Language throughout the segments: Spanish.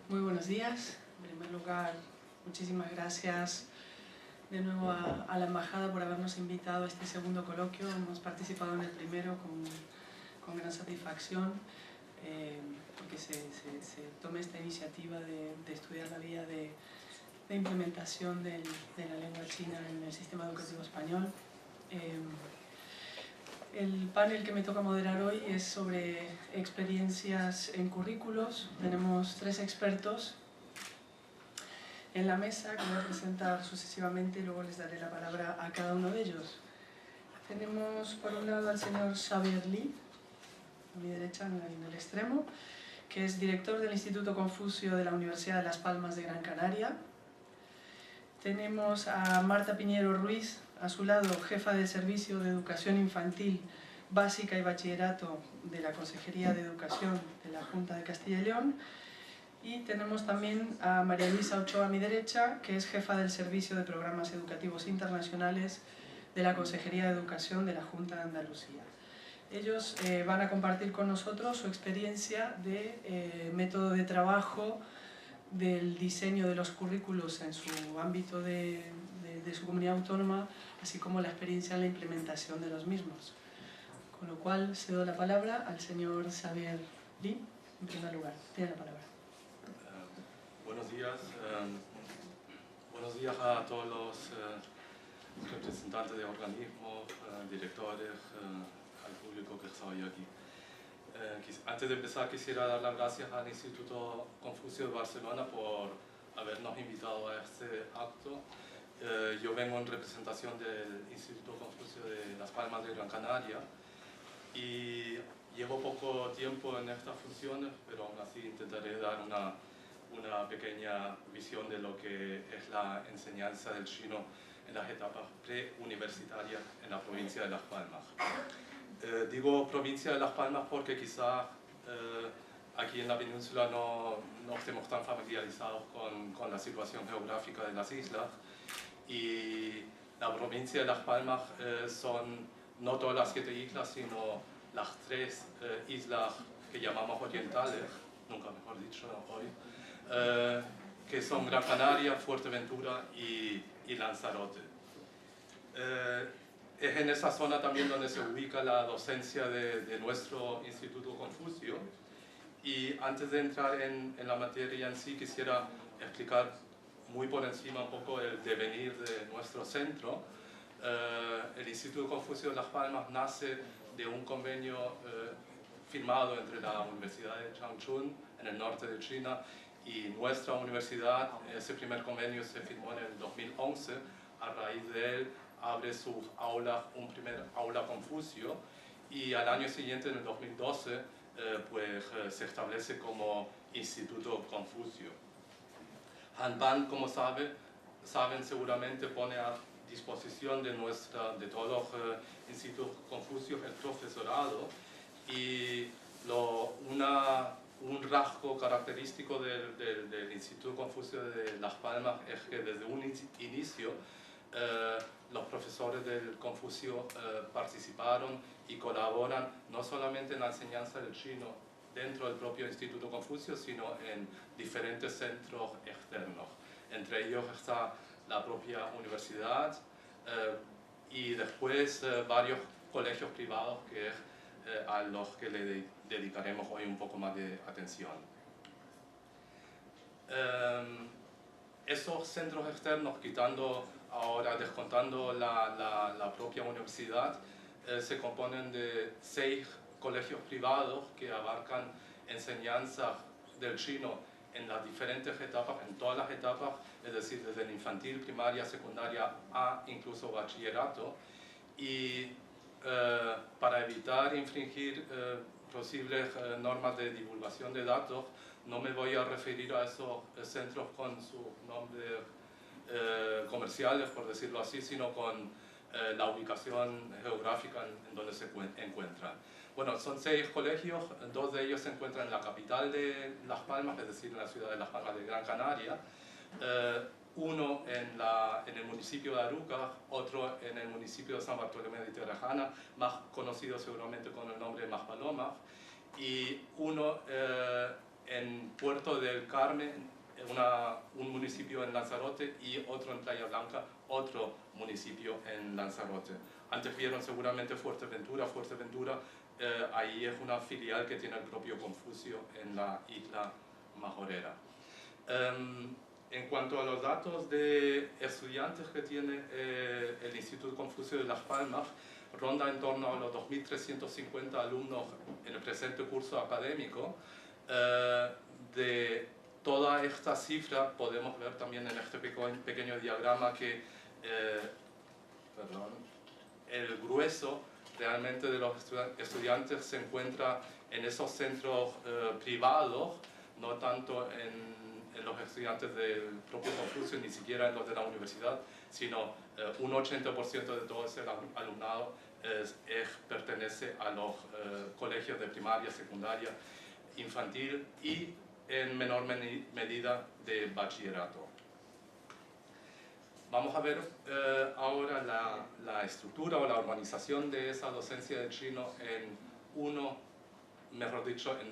Muy buenos días. En primer lugar, muchísimas gracias de nuevo a la Embajada por habernos invitado a este segundo coloquio. Hemos participado en el primero con gran satisfacción, porque se tome esta iniciativa de estudiar la vía de implementación de la lengua china en el sistema educativo español. El panel que me toca moderar hoy es sobre experiencias en currículos. Tenemos 3 expertos en la mesa que voy a presentar sucesivamente y luego les daré la palabra a cada uno de ellos. Tenemos por un lado al señor Xavier Li, a mi derecha en el extremo, que es director del Instituto Confucio de la Universidad de Las Palmas de Gran Canaria. Tenemos a Marta Piñero Ruiz, a su lado, jefa de Servicio de Educación Infantil Básica y Bachillerato de la Consejería de Educación de la Junta de Castilla y León. Y tenemos también a María Luisa Ochoa a mi derecha, que es jefa del Servicio de Programas Educativos Internacionales de la Consejería de Educación de la Junta de Andalucía. Ellos van a compartir con nosotros su experiencia de método de trabajo, del diseño de los currículos en su ámbito de su comunidad autónoma, así como la experiencia en la implementación de los mismos. Con lo cual cedo la palabra al señor Xavier Li, en primer lugar. Tiene la palabra. Buenos días a todos los representantes de organismos, directores, al público que está hoy aquí. Antes de empezar quisiera dar las gracias al Instituto Confucio de Barcelona por habernos invitado a este acto. Yo vengo en representación del Instituto Confucio de Las Palmas de Gran Canaria y llevo poco tiempo en estas funciones, pero aún así intentaré dar una pequeña visión de lo que es la enseñanza del chino en las etapas preuniversitarias en la provincia de Las Palmas. Digo provincia de Las Palmas porque quizás aquí en la península no estemos tan familiarizados con la situación geográfica de las islas, y la provincia de Las Palmas son no todas las 7 islas, sino las 3 islas que llamamos orientales, nunca mejor dicho hoy, que son Gran Canaria, Fuerteventura y Lanzarote. Es en esa zona también donde se ubica la docencia de nuestro Instituto Confucio, y antes de entrar en la materia en sí quisiera explicar muy por encima un poco el devenir de nuestro centro. El Instituto Confucio de Las Palmas nace de un convenio firmado entre la Universidad de Changchun en el norte de China y nuestra universidad. Ese primer convenio se firmó en el 2011. A raíz de él abre su aula, un primer aula Confucio, y al año siguiente, en el 2012, se establece como Instituto Confucio. Hanban, como saben seguramente, pone a disposición de todos los institutos Confucios el profesorado, y un rasgo característico del Instituto Confucio de Las Palmas es que desde un inicio los profesores del Confucio participaron y colaboran no solamente en la enseñanza del chino dentro del propio Instituto Confucio, sino en diferentes centros externos. Entre ellos está la propia universidad y después varios colegios privados a los que le dedicaremos hoy un poco más de atención. Esos centros externos, descontando la propia universidad, se componen de 6 colegios privados que abarcan enseñanza del chino en las diferentes etapas, en todas las etapas, es decir, desde el infantil, primaria, secundaria, incluso bachillerato, y para evitar infringir posibles normas de divulgación de datos, no me voy a referir a esos centros con sus nombres comerciales, por decirlo así, sino con la ubicación geográfica en donde se encuentran. Bueno, son 6 colegios, 2 de ellos se encuentran en la capital de Las Palmas, es decir, en la ciudad de Las Palmas de Gran Canaria, uno en el municipio de Aruca, otro en el municipio de San Bartolomé de Tirajana, más conocido seguramente con el nombre de Maspalomas, y uno en Puerto del Carmen, un municipio en Lanzarote, y otro en Playa Blanca, otro municipio en Lanzarote. Antes vieron seguramente Fuerteventura. Fuerteventura, ahí es una filial que tiene el propio Confucio en la isla Majorera. En cuanto a los datos de estudiantes que tiene el Instituto Confucio de Las Palmas, ronda en torno a los 2.350 alumnos en el presente curso académico. De toda esta cifra podemos ver también en este pequeño diagrama que el grueso realmente de los estudiantes se encuentra en esos centros privados, no tanto en los estudiantes del propio Confucio, ni siquiera en los de la universidad, sino un 80% de todo ese alumnado pertenece a los colegios de primaria, secundaria, infantil y en menor medida de bachillerato. Vamos a ver ahora la estructura o la organización de esa docencia de chino en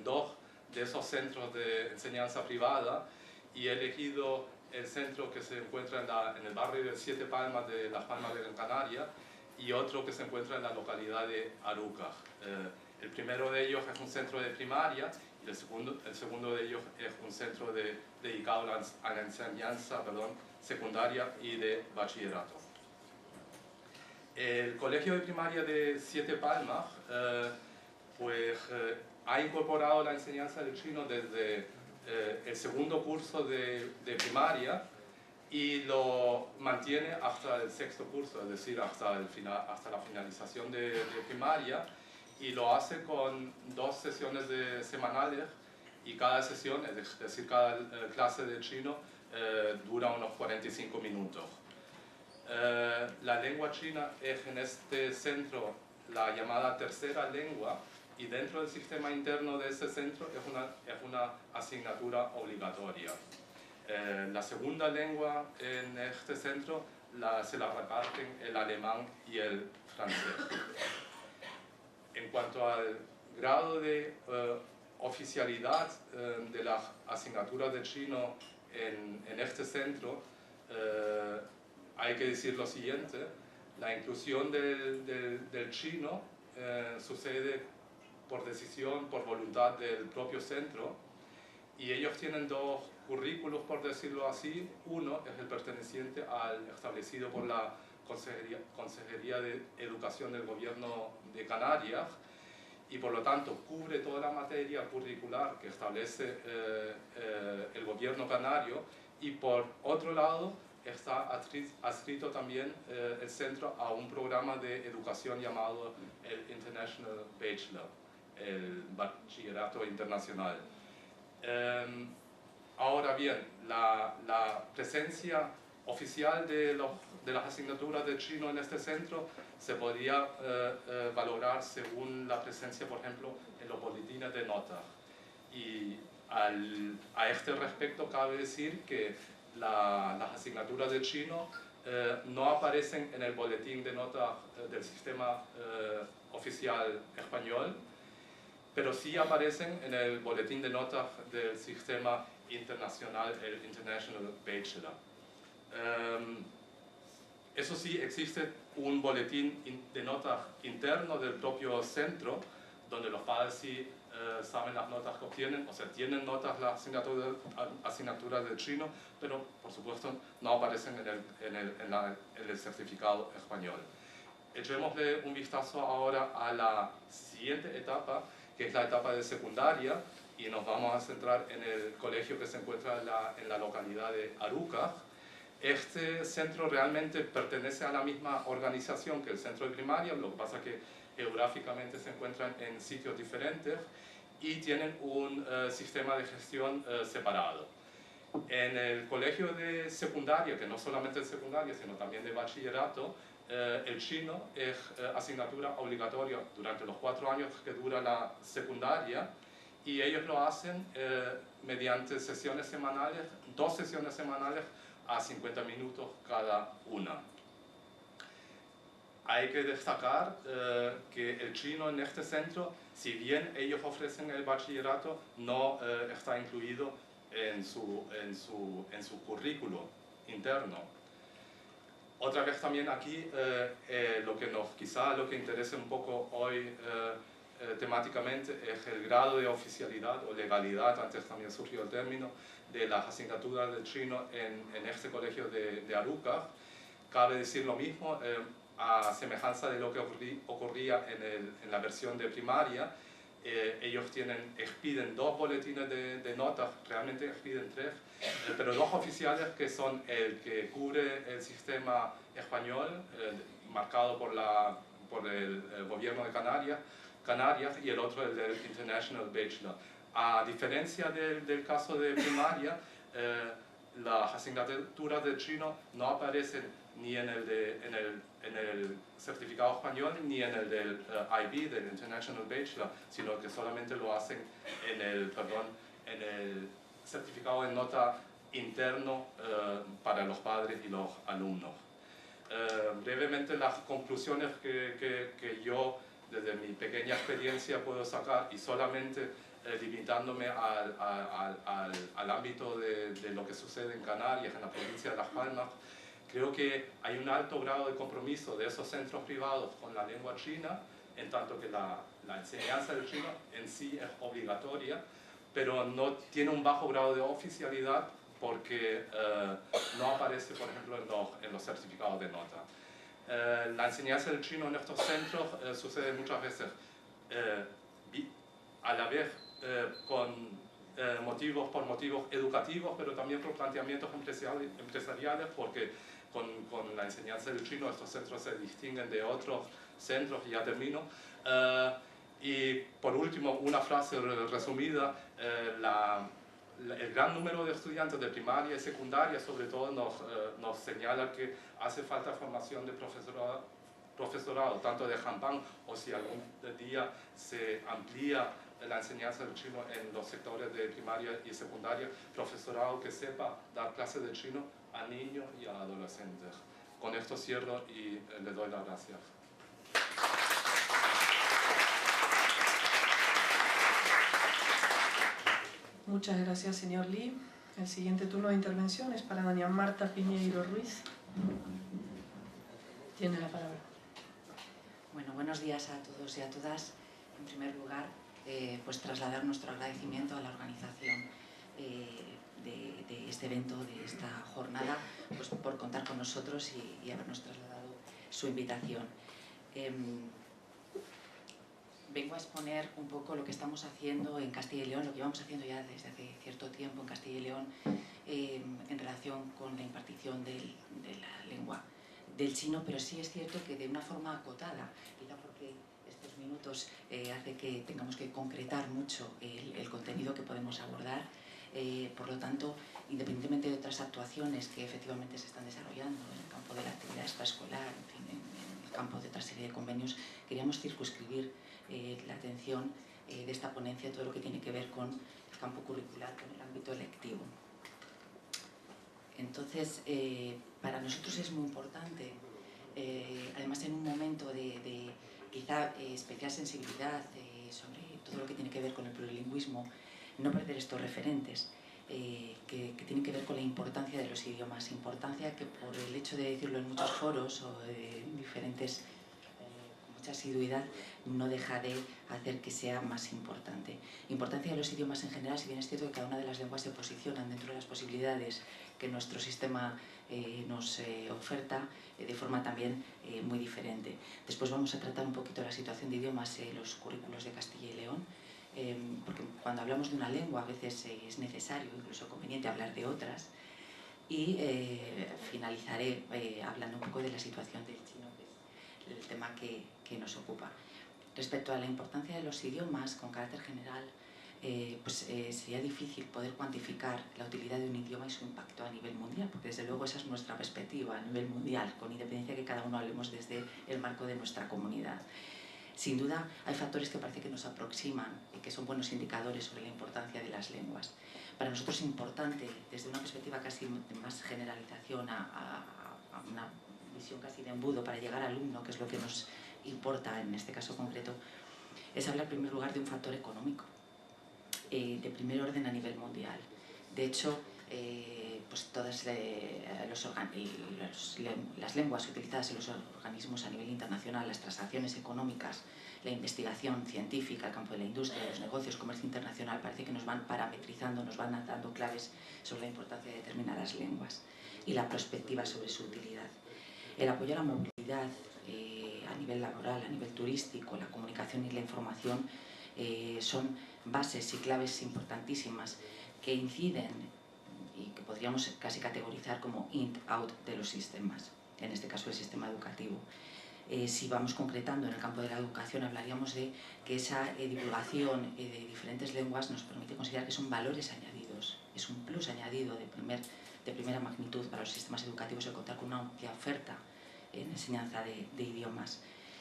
dos de esos centros de enseñanza privada, y he elegido el centro que se encuentra en el barrio de Siete Palmas de Las Palmas de Gran Canaria y otro que se encuentra en la localidad de Arucas. El primero de ellos es un centro de primaria y el segundo de ellos es un centro dedicado a la enseñanza secundaria y de bachillerato. El colegio de primaria de Siete Palmas ha incorporado la enseñanza del chino desde el segundo curso de primaria y lo mantiene hasta el sexto curso, es decir, hasta la finalización de primaria, y lo hace con 2 sesiones semanales, y cada sesión, es decir, cada clase de chino dura unos 45 minutos. La lengua china es en este centro la llamada tercera lengua, y dentro del sistema interno de ese centro es una asignatura obligatoria. La segunda lengua en este centro se la reparten el alemán y el francés. En cuanto al grado de oficialidad de las asignaturas de chino en este centro, hay que decir lo siguiente: la inclusión del chino sucede por decisión, por voluntad del propio centro, y ellos tienen 2 currículos, por decirlo así. Uno es el perteneciente al establecido por la Consejería de Educación del Gobierno de Canarias, y por lo tanto cubre toda la materia curricular que establece el gobierno canario, y por otro lado está adscrito también el centro a un programa de educación llamado el International Bachelor, el bachillerato internacional. Ahora bien, la presencia oficial de las asignaturas de chino en este centro se podría valorar según la presencia, por ejemplo, en los boletines de notas. Y a este respecto cabe decir que las asignaturas de chino no aparecen en el boletín de notas del sistema oficial español, pero sí aparecen en el boletín de notas del sistema internacional, el International Bachelor. Eso sí, existe un boletín de notas interno del propio centro, donde los padres sí saben las notas que obtienen, o sea, tienen notas las asignaturas de chino, pero por supuesto no aparecen en el certificado español. Echémosle un vistazo ahora a la siguiente etapa, que es la etapa de secundaria, y nos vamos a centrar en el colegio que se encuentra en la localidad de Arucas. Este centro realmente pertenece a la misma organización que el centro de primaria, lo que pasa es que geográficamente se encuentran en sitios diferentes y tienen un sistema de gestión separado. En el colegio de secundaria, que no solamente de secundaria, sino también de bachillerato, el chino es asignatura obligatoria durante los 4 años que dura la secundaria, y ellos lo hacen mediante sesiones semanales, 2 sesiones semanales a 50 minutos cada una. hay que destacar que el chino en este centro, si bien ellos ofrecen el bachillerato, no está incluido en su currículo interno. Otra vez también aquí, quizá lo que interesa un poco hoy temáticamente es el grado de oficialidad o legalidad, antes también surgió el término, de las asignaturas de chino en este colegio de Aruca. Cabe decir lo mismo, a semejanza de lo que ocurría en la versión de primaria. Ellos expiden 2 boletines de notas, realmente expiden 3, pero 2 oficiales que son el que cubre el sistema español, marcado por el gobierno de Canarias, y el otro el del International Bachelor. A diferencia del caso de primaria, las asignaturas de chino no aparecen ni en el certificado español ni en el del IB, del International Bachelor, sino que solamente lo hacen en el certificado de nota interno para los padres y los alumnos. Brevemente, las conclusiones que yo, desde mi pequeña experiencia, puedo sacar, y solamente limitándome al ámbito de lo que sucede en Canarias, en la provincia de Las Palmas, creo que hay un alto grado de compromiso de esos centros privados con la lengua china, en tanto que la enseñanza del chino en sí es obligatoria, pero no tiene un bajo grado de oficialidad porque no aparece, por ejemplo, en los certificados de nota. La enseñanza del chino en estos centros sucede muchas veces a la vez por motivos educativos, pero también por planteamientos empresariales, porque con la enseñanza del chino estos centros se distinguen de otros centros, y ya termino. Y por último, una frase resumida, el gran número de estudiantes de primaria y secundaria sobre todo nos señala que hace falta formación de profesorado tanto de Hanpang, o si algún día se amplía la enseñanza del chino en los sectores de primaria y secundaria, profesorado que sepa dar clases de chino a niños y a adolescentes. Con esto cierro y le doy las gracias. Muchas gracias, señor Lee. El siguiente turno de intervención es para doña Marta Piñeiro Ruiz. Tiene la palabra. Bueno, buenos días a todos y a todas. En primer lugar, pues trasladar nuestro agradecimiento a la organización de este evento, de esta jornada, pues por contar con nosotros y habernos trasladado su invitación. Vengo a exponer un poco lo que estamos haciendo en Castilla y León, lo que llevamos haciendo ya desde hace cierto tiempo en Castilla y León en relación con la impartición de la lengua del chino, pero sí es cierto que de una forma acotada, quizá porque estos minutos hace que tengamos que concretar mucho el contenido que podemos abordar. Por lo tanto, independientemente de otras actuaciones que efectivamente se están desarrollando en el campo de la actividad extraescolar, en fin, en el campo de otra serie de convenios, queríamos circunscribir la atención de esta ponencia, todo lo que tiene que ver con el campo curricular, con el ámbito lectivo. Entonces, para nosotros es muy importante, además en un momento de quizá especial sensibilidad sobre todo lo que tiene que ver con el plurilingüismo, no perder estos referentes que tienen que ver con la importancia de los idiomas, importancia que por el hecho de decirlo en muchos foros o en diferentes mucha asiduidad no deja de hacer que sea más importante. Importancia de los idiomas en general, si bien es cierto que cada una de las lenguas se posicionan dentro de las posibilidades que nuestro sistema nos oferta de forma también muy diferente. Después vamos a tratar un poquito la situación de idiomas en los currículos de Castilla y León, porque cuando hablamos de una lengua a veces es necesario, incluso conveniente, hablar de otras, y finalizaré hablando un poco de la situación del chino, que es el tema que nos ocupa. Respecto a la importancia de los idiomas, con carácter general, sería difícil poder cuantificar la utilidad de un idioma y su impacto a nivel mundial, porque desde luego esa es nuestra perspectiva a nivel mundial, con independencia que cada uno hablemos desde el marco de nuestra comunidad. Sin duda hay factores que parece que nos aproximan y que son buenos indicadores sobre la importancia de las lenguas. Para nosotros es importante, desde una perspectiva casi de más generalización a una visión casi de embudo para llegar al alumno, que es lo que nos importa en este caso concreto, es hablar en primer lugar de un factor económico, de primer orden a nivel mundial. De hecho, pues todas las lenguas utilizadas en los organismos a nivel internacional, las transacciones económicas, la investigación científica, el campo de la industria, los negocios, comercio internacional, parece que nos van parametrizando, nos van dando claves sobre la importancia de determinadas lenguas y la perspectiva sobre su utilidad. El apoyo a la movilidad a nivel laboral, a nivel turístico, la comunicación y la información son bases y claves importantísimas que inciden y que podríamos casi categorizar como in-out de los sistemas, en este caso el sistema educativo. Si vamos concretando en el campo de la educación, hablaríamos de que esa divulgación de diferentes lenguas nos permite considerar que son valores añadidos, es un plus añadido de primera magnitud para los sistemas educativos el contar con una amplia oferta en enseñanza de idiomas.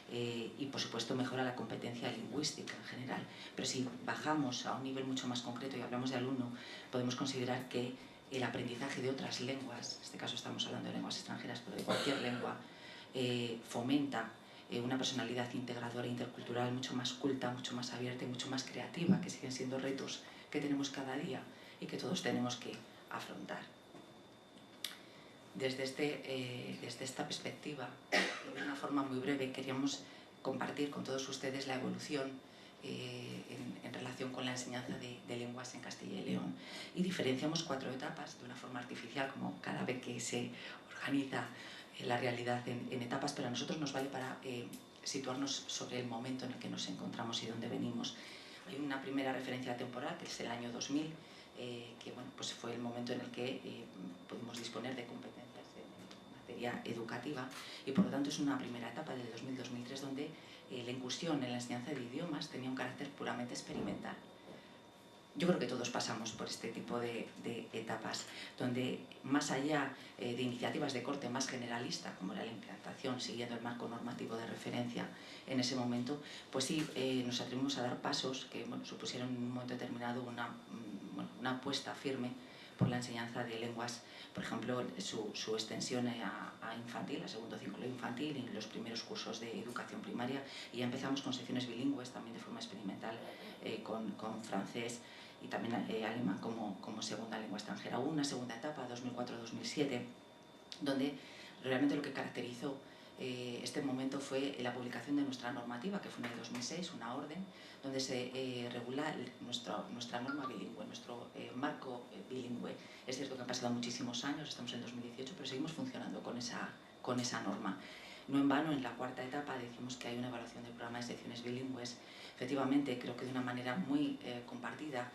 Y por supuesto mejora la competencia lingüística en general. Pero si bajamos a un nivel mucho más concreto y hablamos de alumno, podemos considerar que el aprendizaje de otras lenguas, en este caso estamos hablando de lenguas extranjeras, pero de cualquier lengua, fomenta una personalidad integradora e intercultural mucho más culta, mucho más abierta y mucho más creativa, que siguen siendo retos que tenemos cada día y que todos tenemos que afrontar. Desde esta perspectiva, de una forma muy breve, queríamos compartir con todos ustedes la evolución en relación con la enseñanza de lenguas en Castilla y León. Y diferenciamos 4 etapas de una forma artificial, como cada vez que se organiza la realidad en etapas, pero a nosotros nos vale para situarnos sobre el momento en el que nos encontramos y dónde venimos. Hay una primera referencia temporal, que es el año 2000, que bueno, pues fue el momento en el que pudimos disponer de competencias en materia educativa, y por lo tanto es una primera etapa del 2000-2003 donde la incursión en la enseñanza de idiomas tenía un carácter puramente experimental. Yo creo que todos pasamos por este tipo de etapas, donde más allá de iniciativas de corte más generalista, como era la implantación siguiendo el marco normativo de referencia en ese momento, pues sí nos atrevimos a dar pasos que bueno, supusieron en un momento determinado una apuesta firme por la enseñanza de lenguas, por ejemplo, su extensión a infantil, a segundo ciclo infantil, y los primeros cursos de educación primaria, y ya empezamos con secciones bilingües, también de forma experimental, con francés y también alemán como segunda lengua extranjera. Hubo una segunda etapa, 2004-2007, donde realmente lo que caracterizó este momento fue la publicación de nuestra normativa, que fue en el 2006, una orden, donde se regula nuestra norma bilingüe, nuestro marco bilingüe. Es cierto que han pasado muchísimos años, estamos en 2018, pero seguimos funcionando con esa norma. No en vano, en la cuarta etapa decimos que hay una evaluación del programa de secciones bilingües. Efectivamente, creo que de una manera muy compartida,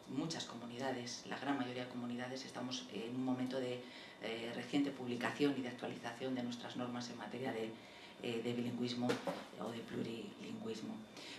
muchas comunidades, la gran mayoría de comunidades, estamos en un momento de reciente publicación y de actualización de nuestras normas en materia de bilingüismo o de plurilingüismo.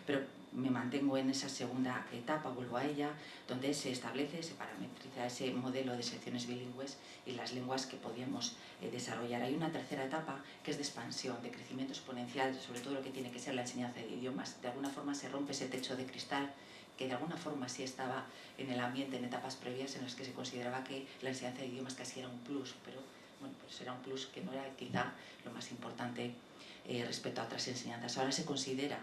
Pero me mantengo en esa segunda etapa, vuelvo a ella, donde se establece, se parametriza ese modelo de secciones bilingües y las lenguas que podíamos desarrollar. Hay una tercera etapa que es de expansión, de crecimiento exponencial, sobre todo lo que tiene que ser la enseñanza de idiomas. De alguna forma se rompe ese techo de cristal que de alguna forma sí estaba en el ambiente en etapas previas en las que se consideraba que la enseñanza de idiomas casi era un plus, pero bueno, pues era un plus que no era quizá lo más importante respecto a otras enseñanzas. Ahora se considera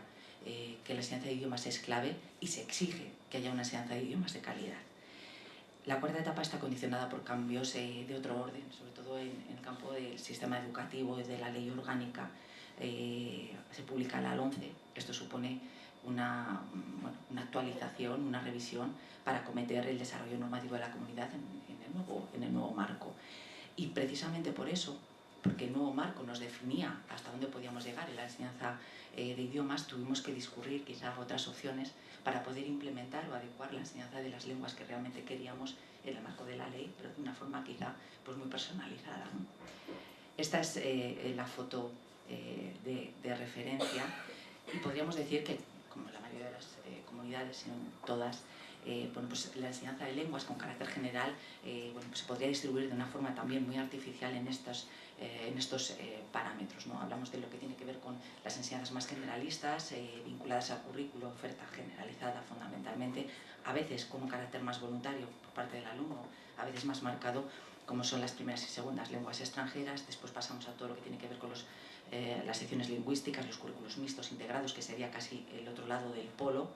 que la enseñanza de idiomas es clave y se exige que haya una enseñanza de idiomas de calidad. La cuarta etapa está condicionada por cambios de otro orden, sobre todo en el campo del sistema educativo, de la ley orgánica. Se publica la LOMCE, esto supone una actualización, una revisión para acometer el desarrollo normativo de la comunidad en el nuevo marco. Y precisamente por eso, porque el nuevo marco nos definía hasta dónde podíamos llegar en la enseñanza de idiomas, tuvimos que discurrir quizá otras opciones para poder implementar o adecuar la enseñanza de las lenguas que realmente queríamos en el marco de la ley, pero de una forma quizá pues muy personalizada, ¿no? Esta es la foto de referencia, y podríamos decir que, como la mayoría de las comunidades, sino todas, bueno, pues la enseñanza de lenguas con carácter general bueno, pues se podría distribuir de una forma también muy artificial en estos parámetros, ¿no? Hablamos de lo que tiene que ver con las enseñanzas más generalistas, vinculadas al currículo, oferta generalizada fundamentalmente, a veces con un carácter más voluntario por parte del alumno, a veces más marcado, como son las primeras y segundas lenguas extranjeras. Después pasamos a todo lo que tiene que ver con las secciones lingüísticas, los currículos mixtos integrados, que sería casi el otro lado del polo,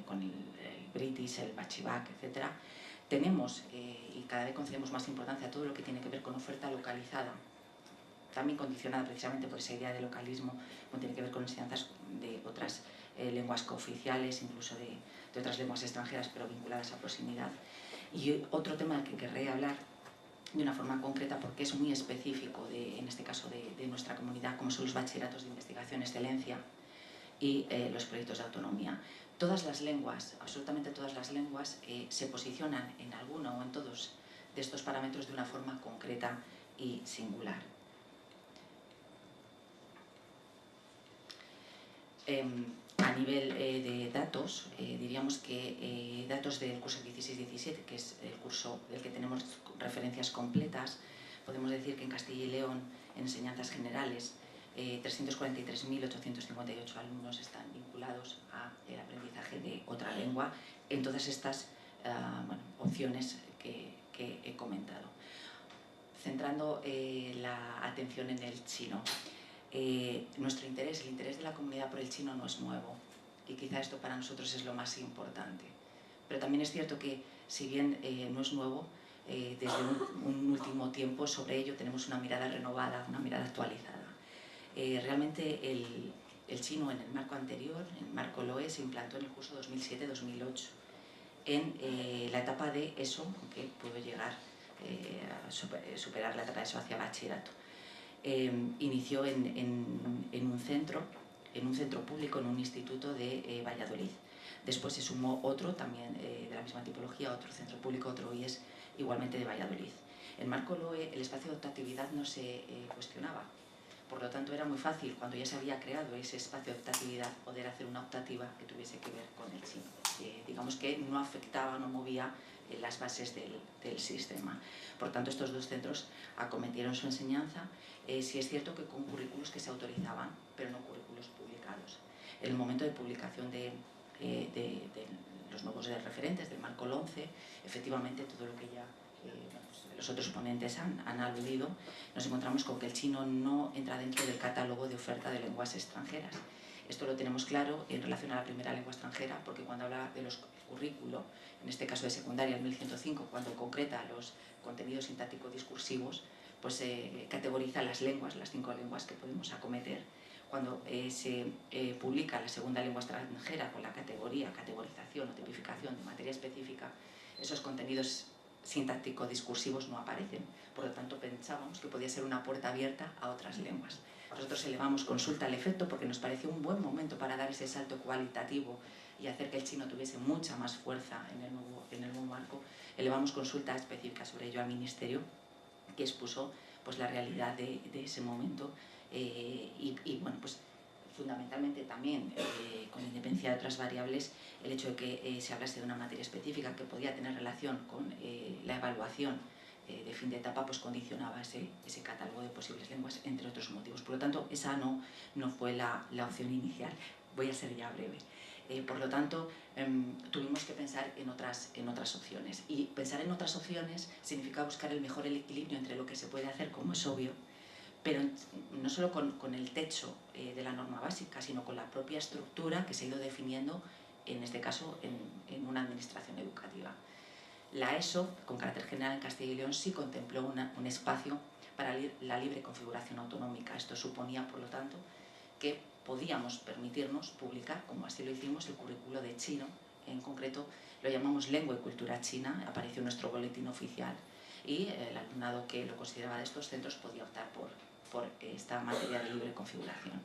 con el British, el Bachivac, etc. Tenemos, y cada vez concedemos más importancia a todo lo que tiene que ver con oferta localizada, también condicionada precisamente por esa idea de localismo, como tiene que ver con enseñanzas de otras lenguas cooficiales, incluso de otras lenguas extranjeras, pero vinculadas a proximidad. Y otro tema del que querré hablar de una forma concreta, porque es muy específico, en este caso de nuestra comunidad, como son los bachilleratos de investigación excelencia y los proyectos de autonomía. Todas las lenguas, absolutamente todas las lenguas, se posicionan en alguno o en todos de estos parámetros de una forma concreta y singular. A nivel de datos, diríamos que datos del curso 16-17, que es el curso del que tenemos referencias completas, podemos decir que en Castilla y León, en enseñanzas generales, 343.858 alumnos están vinculados al aprendizaje de otra lengua en todas estas opciones que he comentado. Centrando la atención en el chino. Nuestro interés, el interés de la comunidad por el chino no es nuevo y quizá esto para nosotros es lo más importante. Pero también es cierto que, si bien no es nuevo, desde un último tiempo sobre ello tenemos una mirada renovada, una mirada actualizada. Realmente el chino en el marco anterior, en el marco LOE, se implantó en el curso 2007-2008, en la etapa de ESO, que pudo llegar a superar la etapa de ESO hacia bachillerato. Inició en un centro público, en un instituto de Valladolid. Después se sumó otro, también de la misma tipología, otro centro público, otro IES, igualmente de Valladolid. En marco LOE el espacio de optatividad no se cuestionaba. Por lo tanto, era muy fácil, cuando ya se había creado ese espacio de optatividad, poder hacer una optativa que tuviese que ver con el chino. Digamos que no afectaba, no movía las bases del sistema. Por tanto, estos dos centros acometieron su enseñanza. Sí es cierto que con currículos que se autorizaban, pero no currículos publicados. En el momento de publicación de los nuevos referentes del marco 11, efectivamente todo lo que ya los otros ponentes han aludido, nos encontramos con que el chino no entra dentro del catálogo de oferta de lenguas extranjeras. Esto lo tenemos claro en relación a la primera lengua extranjera, porque cuando habla de los currículos, en este caso de secundaria, el 1105, cuando concreta los contenidos sintáctico-discursivos, pues categoriza las lenguas, las 5 lenguas que podemos acometer. Cuando se publica la segunda lengua extranjera con la categorización o tipificación de materia específica, esos contenidos sintáctico-discursivos no aparecen. Por lo tanto, pensábamos que podía ser una puerta abierta a otras lenguas. Nosotros elevamos consulta al efecto porque nos pareció un buen momento para dar ese salto cualitativo y hacer que el chino tuviese mucha más fuerza en el nuevo marco. Elevamos consulta específica sobre ello al Ministerio, que expuso pues, la realidad de ese momento y bueno, pues fundamentalmente también, con independencia de otras variables, el hecho de que se hablase de una materia específica que podía tener relación con la evaluación de fin de etapa, pues condicionaba ese catálogo de posibles lenguas, entre otros motivos. Por lo tanto, esa no fue la opción inicial. Voy a ser ya breve. Por lo tanto, tuvimos que pensar en otras opciones. Y pensar en otras opciones significa buscar el mejor equilibrio entre lo que se puede hacer, como es obvio, pero no solo con el techo de la norma básica, sino con la propia estructura que se ha ido definiendo, en este caso, en una administración educativa. La ESO, con carácter general en Castilla y León, sí contempló un espacio para la libre configuración autonómica. Esto suponía, por lo tanto, que podíamos permitirnos publicar, como así lo hicimos, el currículo de chino. En concreto, lo llamamos Lengua y Cultura China, apareció en nuestro boletín oficial, y el alumnado que lo consideraba de estos centros podía optar por esta materia de libre configuración.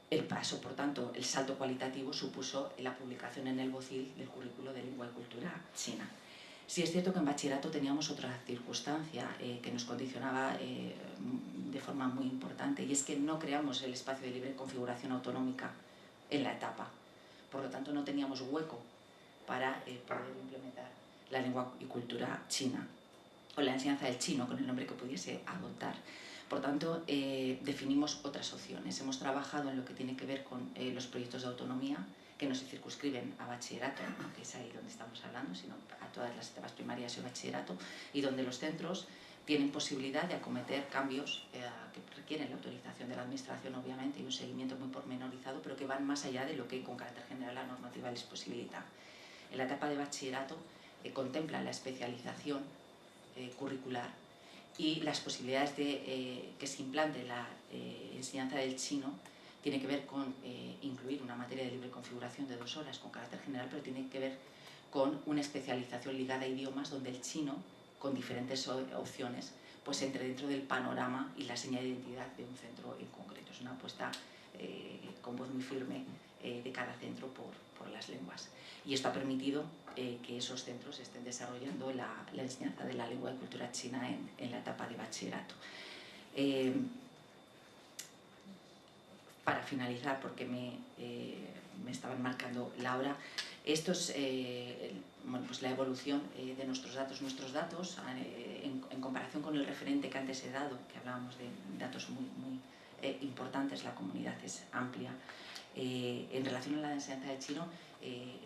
El paso, por tanto, el salto cualitativo supuso la publicación en el BOCIL del currículo de Lengua y Cultura China. Sí es cierto que en bachillerato teníamos otra circunstancia que nos condicionaba de forma muy importante, y es que no creamos el espacio de libre configuración autonómica en la etapa. Por lo tanto, no teníamos hueco para poder implementar la lengua y cultura china, o la enseñanza del chino, con el nombre que pudiese adoptar. Por tanto, definimos otras opciones. Hemos trabajado en lo que tiene que ver con los proyectos de autonomía, que no se circunscriben a bachillerato, ¿no? Que es ahí donde estamos hablando, sino a todas las etapas primarias y bachillerato, y donde los centros tienen posibilidad de acometer cambios que requieren la autorización de la administración, obviamente, y un seguimiento muy pormenorizado, pero que van más allá de lo que con carácter general la normativa les posibilita. En la etapa de bachillerato contempla la especialización curricular y las posibilidades de que se implante la enseñanza del chino tiene que ver con incluir una materia de libre configuración de 2 horas con carácter general, pero tiene que ver con una especialización ligada a idiomas donde el chino, con diferentes opciones, pues entre dentro del panorama y la señal de identidad de un centro en concreto. Es una apuesta con voz muy firme de cada centro por las lenguas. Y esto ha permitido que esos centros estén desarrollando la enseñanza de la lengua y cultura china en la etapa de bachillerato. Para finalizar, porque me estaban marcando la hora, esto es bueno, pues la evolución de nuestros datos. Nuestros datos, en comparación con el referente que antes he dado, que hablábamos de datos muy importantes, la comunidad es amplia, en relación a la enseñanza de chino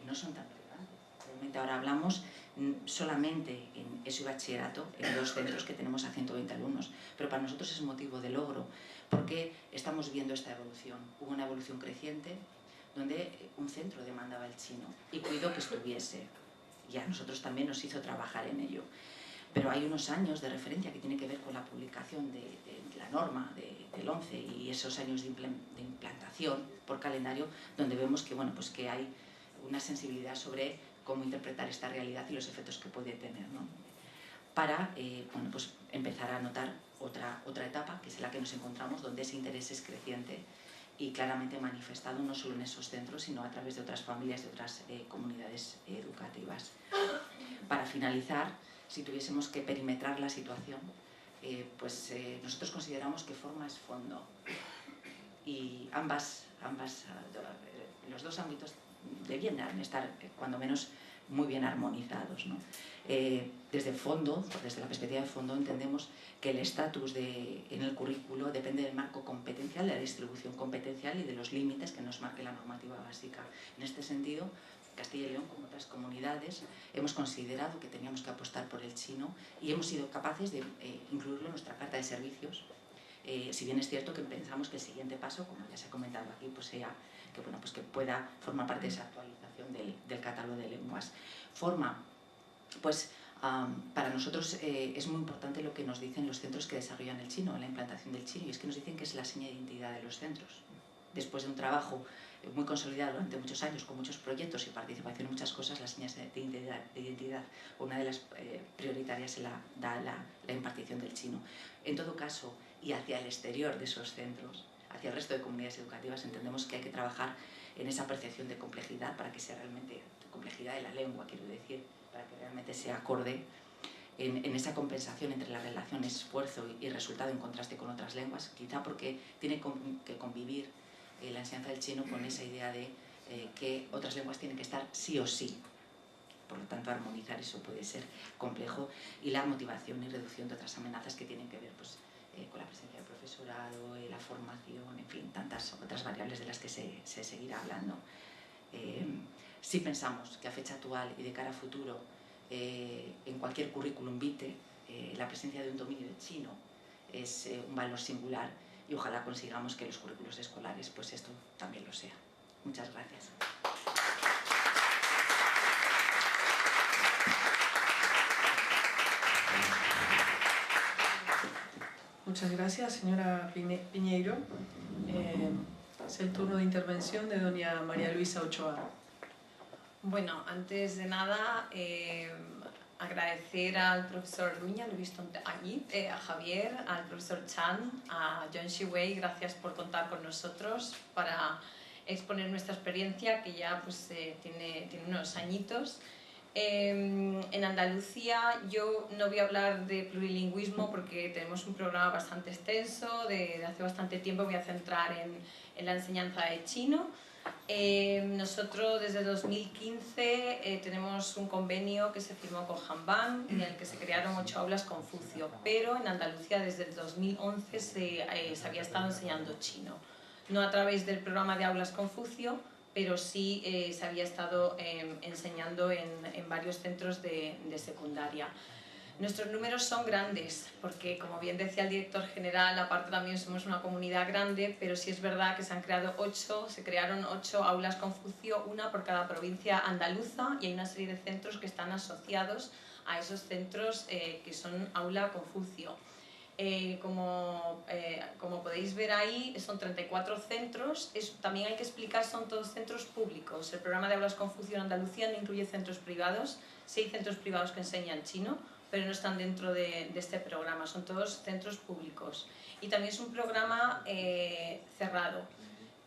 no son tan relevantes. Realmente ahora hablamos solamente en ESO y bachillerato, en 2 centros que tenemos a 120 alumnos, pero para nosotros es motivo de logro, porque estamos viendo esta evolución. Hubo una evolución creciente, donde un centro demandaba el chino y cuidó que estuviese, y a nosotros también nos hizo trabajar en ello. Pero hay unos años de referencia que tiene que ver con la publicación de la norma del 11 y esos años de implantación por calendario, donde vemos que, bueno, pues que hay una sensibilidad sobre cómo interpretar esta realidad y los efectos que puede tener, ¿no? Para bueno, pues empezar a notar otra etapa, que es la que nos encontramos, donde ese interés es creciente y claramente manifestado no solo en esos centros, sino a través de otras familias, de otras comunidades educativas. Para finalizar, si tuviésemos que perimetrar la situación, pues nosotros consideramos que forma es fondo, y los 2 ámbitos debían estar cuando menos muy bien armonizados, ¿no? Desde fondo, desde la perspectiva de fondo, entendemos que el estatus en el currículo depende del marco competencial, de la distribución competencial y de los límites que nos marque la normativa básica. En este sentido, Castilla y León, como otras comunidades, hemos considerado que teníamos que apostar por el chino y hemos sido capaces de incluirlo en nuestra carta de servicios. Si bien es cierto que pensamos que el siguiente paso, como ya se ha comentado aquí, pues sea que, bueno, pues que pueda formar parte de esa actualización del catálogo de lenguas. Pues para nosotros es muy importante lo que nos dicen los centros que desarrollan el chino, la implantación del chino, y es que nos dicen que es la seña de identidad de los centros. Después de un trabajo muy consolidado durante muchos años, con muchos proyectos y participación en muchas cosas, las señas de identidad, una de las prioritarias se la da la impartición del chino. En todo caso, y hacia el exterior de esos centros, hacia el resto de comunidades educativas, entendemos que hay que trabajar en esa percepción de complejidad para que sea realmente, complejidad de la lengua, quiero decir, para que realmente sea acorde en esa compensación entre la relación esfuerzo y resultado en contraste con otras lenguas, quizá porque tiene que convivir la enseñanza del chino con esa idea de que otras lenguas tienen que estar sí o sí. Por lo tanto, armonizar eso puede ser complejo, y la motivación y reducción de otras amenazas que tienen que ver pues, con la presencia del profesorado, la formación, en fin, tantas otras variables de las que se seguirá hablando. Si pensamos que a fecha actual y de cara a futuro, en cualquier currículum vitae, la presencia de un dominio de chino es un valor singular, y ojalá consigamos que los currículos escolares pues esto también lo sea. Muchas gracias. Muchas gracias, señora Piñeiro. Es el turno de intervención de doña María Luisa Ochoa. Bueno, antes de nada, agradecer al profesor Miña, lo he visto allí, a Javier, al profesor Chan, a John Shiwei, gracias por contar con nosotros para exponer nuestra experiencia, que ya pues, tiene unos añitos. En Andalucía yo no voy a hablar de plurilingüismo porque tenemos un programa bastante extenso, de hace bastante tiempo. Voy a centrar en la enseñanza de chino. Nosotros desde 2015 tenemos un convenio que se firmó con Hanban, en el que se crearon 8 aulas Confucio, pero en Andalucía desde el 2011 se había estado enseñando chino, no a través del programa de aulas Confucio, pero sí se había estado enseñando en varios centros de secundaria. Nuestros números son grandes, porque como bien decía el director general, aparte también somos una comunidad grande, pero sí es verdad que se crearon 8 aulas Confucio, una por cada provincia andaluza, y hay una serie de centros que están asociados a esos centros que son aula Confucio. Como podéis ver ahí, son 34 centros. También hay que explicar, son todos centros públicos. El programa de aulas Confucio en Andalucía no incluye centros privados. Sí hay centros privados que enseñan chino, pero no están dentro de este programa, son todos centros públicos. Y también es un programa cerrado.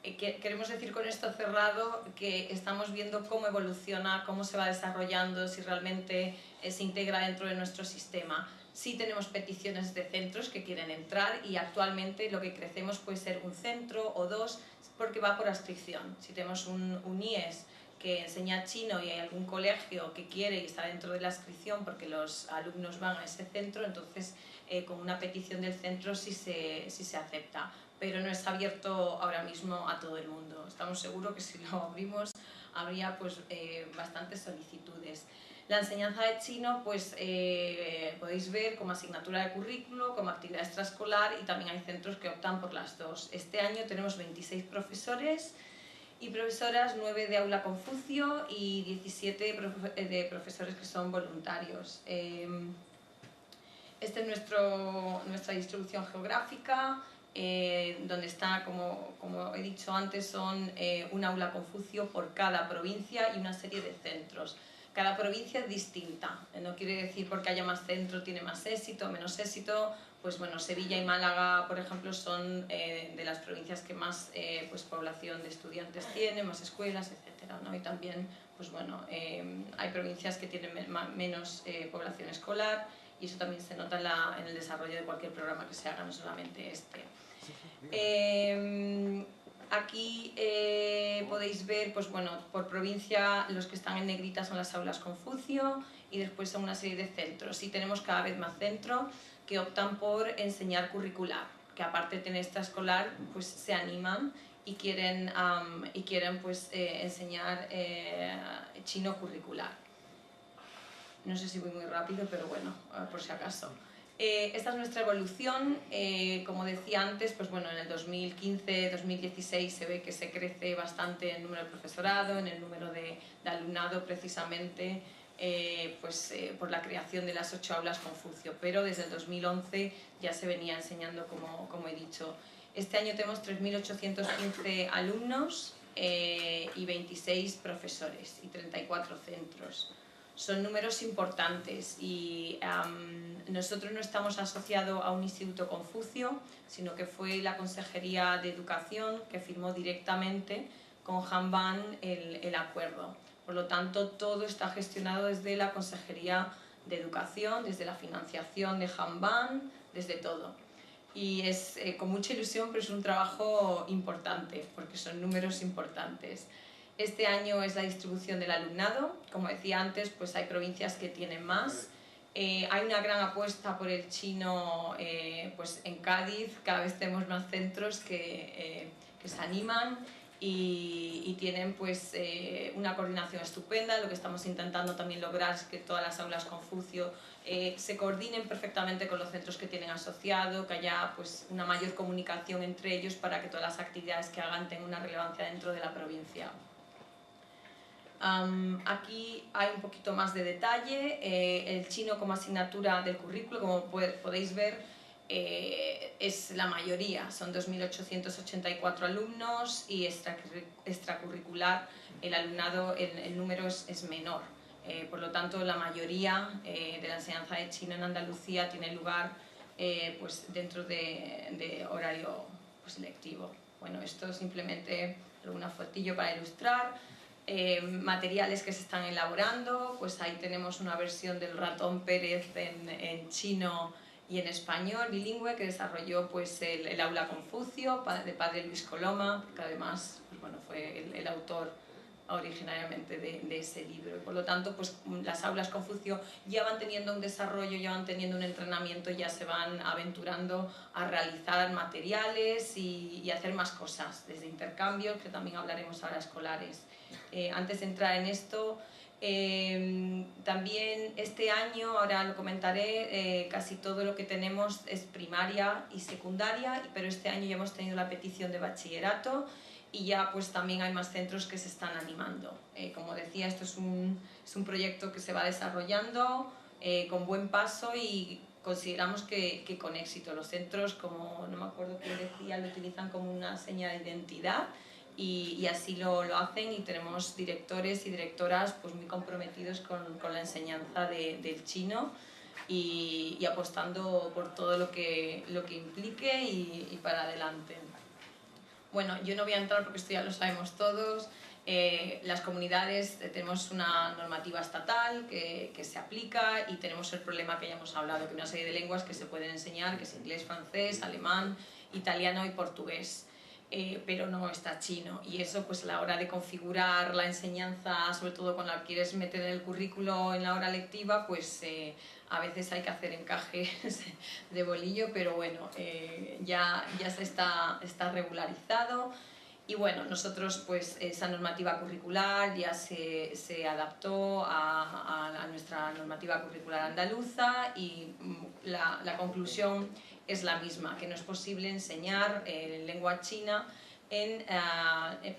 Queremos decir con esto cerrado que estamos viendo cómo evoluciona, cómo se va desarrollando, si realmente se integra dentro de nuestro sistema. Sí tenemos peticiones de centros que quieren entrar y actualmente lo que crecemos puede ser un centro o 2 porque va por adscripción. Si tenemos un IES que enseña chino y hay algún colegio que quiere y está dentro de la adscripción porque los alumnos van a ese centro, entonces con una petición del centro sí se acepta, pero no es abierto ahora mismo a todo el mundo. Estamos seguros que si lo abrimos habría pues, bastantes solicitudes. La enseñanza de chino pues, podéis ver como asignatura de currículo, como actividad extraescolar, y también hay centros que optan por las dos. Este año tenemos 26 profesores y profesoras, 9 de aula Confucio y 17 de profesores que son voluntarios. Esta es nuestra distribución geográfica, donde está, como he dicho antes, son un aula Confucio por cada provincia y una serie de centros. Cada provincia es distinta, no quiere decir porque haya más centros tiene más éxito o menos éxito. Pues bueno, Sevilla y Málaga, por ejemplo, son de las provincias que más pues, población de estudiantes tienen, más escuelas, etc., ¿no? Y también, pues bueno, hay provincias que tienen menos población escolar, y eso también se nota en el desarrollo de cualquier programa que se haga, no solamente este. Aquí podéis ver, pues bueno, por provincia los que están en negrita son las aulas Confucio y después son una serie de centros. Y tenemos cada vez más centros que optan por enseñar curricular, que aparte de tener extraescolar, pues se animan y quieren pues, enseñar chino curricular. No sé si voy muy rápido, pero bueno, por si acaso. Esta es nuestra evolución. Como decía antes, pues bueno, en el 2015-2016 se ve que se crece bastante el número de profesorado, en el número de alumnado, precisamente por la creación de las 8 aulas Confucio, pero desde el 2011 ya se venía enseñando, como he dicho. Este año tenemos 3.815 alumnos y 26 profesores y 34 centros. Son números importantes y nosotros no estamos asociados a un instituto Confucio, sino que fue la Consejería de Educación que firmó directamente con Hanban el acuerdo. Por lo tanto, todo está gestionado desde la Consejería de Educación, desde la financiación de Hanban, desde todo. Y es con mucha ilusión, pero es un trabajo importante, porque son números importantes. Este año es la distribución del alumnado. Como decía antes, pues hay provincias que tienen más. Hay una gran apuesta por el chino pues en Cádiz. Cada vez tenemos más centros que se animan y tienen pues, una coordinación estupenda. Lo que estamos intentando también lograr es que todas las aulas Confucio se coordinen perfectamente con los centros que tienen asociado, que haya pues, una mayor comunicación entre ellos para que todas las actividades que hagan tengan una relevancia dentro de la provincia. Aquí hay un poquito más de detalle. El chino como asignatura del currículo, como podéis ver, es la mayoría, son 2.884 alumnos, y extracurricular el alumnado, el número es menor. Por lo tanto, la mayoría de la enseñanza de chino en Andalucía tiene lugar pues, dentro de horario pues, lectivo. Bueno, esto es simplemente una fotillo para ilustrar. Materiales que se están elaborando, pues ahí tenemos una versión del ratón Pérez en chino y en español bilingüe que desarrolló pues, el aula Confucio de padre Luis Coloma, que además pues, bueno, fue el autor originariamente de ese libro. Y por lo tanto, pues las aulas Confucio ya van teniendo un desarrollo, ya van teniendo un entrenamiento, ya se van aventurando a realizar materiales y hacer más cosas, desde intercambios, que también hablaremos ahora, escolares. Antes de entrar en esto, también este año, ahora lo comentaré, casi todo lo que tenemos es primaria y secundaria, pero este año ya hemos tenido la petición de bachillerato y ya pues también hay más centros que se están animando. Como decía, esto es un proyecto que se va desarrollando con buen paso y consideramos que con éxito. Los centros, como no me acuerdo quién decía, lo utilizan como una seña de identidad y así lo hacen, y tenemos directores y directoras pues muy comprometidos con la enseñanza del chino y apostando por todo lo que implique y para adelante. Bueno, yo no voy a entrar porque esto ya lo sabemos todos. Las comunidades tenemos una normativa estatal que se aplica y tenemos el problema que ya hemos hablado, que una serie de lenguas que se pueden enseñar, que es inglés, francés, alemán, italiano y portugués, pero no está chino, y eso pues a la hora de configurar la enseñanza, sobre todo cuando la quieres meter en el currículo en la hora lectiva, pues a veces hay que hacer encajes de bolillo, pero bueno, ya se está regularizado. Y bueno, nosotros pues esa normativa curricular ya se adaptó a nuestra normativa curricular andaluza, y la conclusión es la misma, que no es posible enseñar lengua china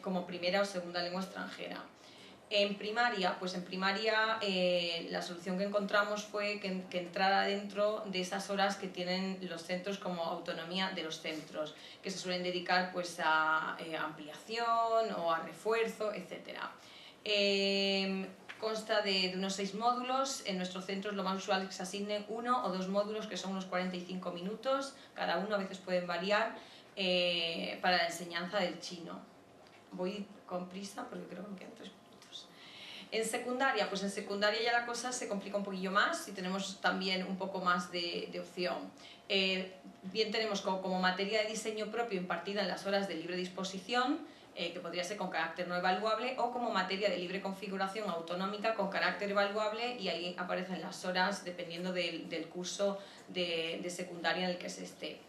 como primera o segunda lengua extranjera. En primaria, pues en primaria la solución que encontramos fue que entrara dentro de esas horas que tienen los centros como autonomía de los centros, que se suelen dedicar pues a ampliación o a refuerzo, etc. Consta de unos 6 módulos. En nuestros centros lo más usual es que se asignen 1 o 2 módulos, que son unos 45 minutos cada uno, a veces pueden variar, para la enseñanza del chino. Voy con prisa porque creo que me quedan 3 minutos. En secundaria, pues en secundaria ya la cosa se complica un poquillo más y tenemos también un poco más de opción. Bien tenemos como materia de diseño propio impartida en las horas de libre disposición, que podría ser con carácter no evaluable, o como materia de libre configuración autonómica con carácter evaluable, y ahí aparecen las horas dependiendo del curso de secundaria en el que se esté.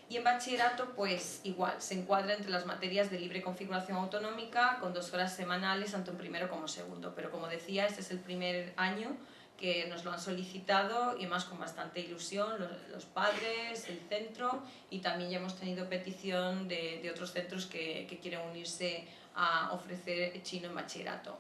Y en bachillerato, pues igual, se encuadra entre las materias de libre configuración autonómica con 2 horas semanales, tanto en primero como segundo. Pero como decía, este es el primer año que nos lo han solicitado, y más con bastante ilusión los padres, el centro, y también ya hemos tenido petición de otros centros que quieren unirse a ofrecer chino en bachillerato.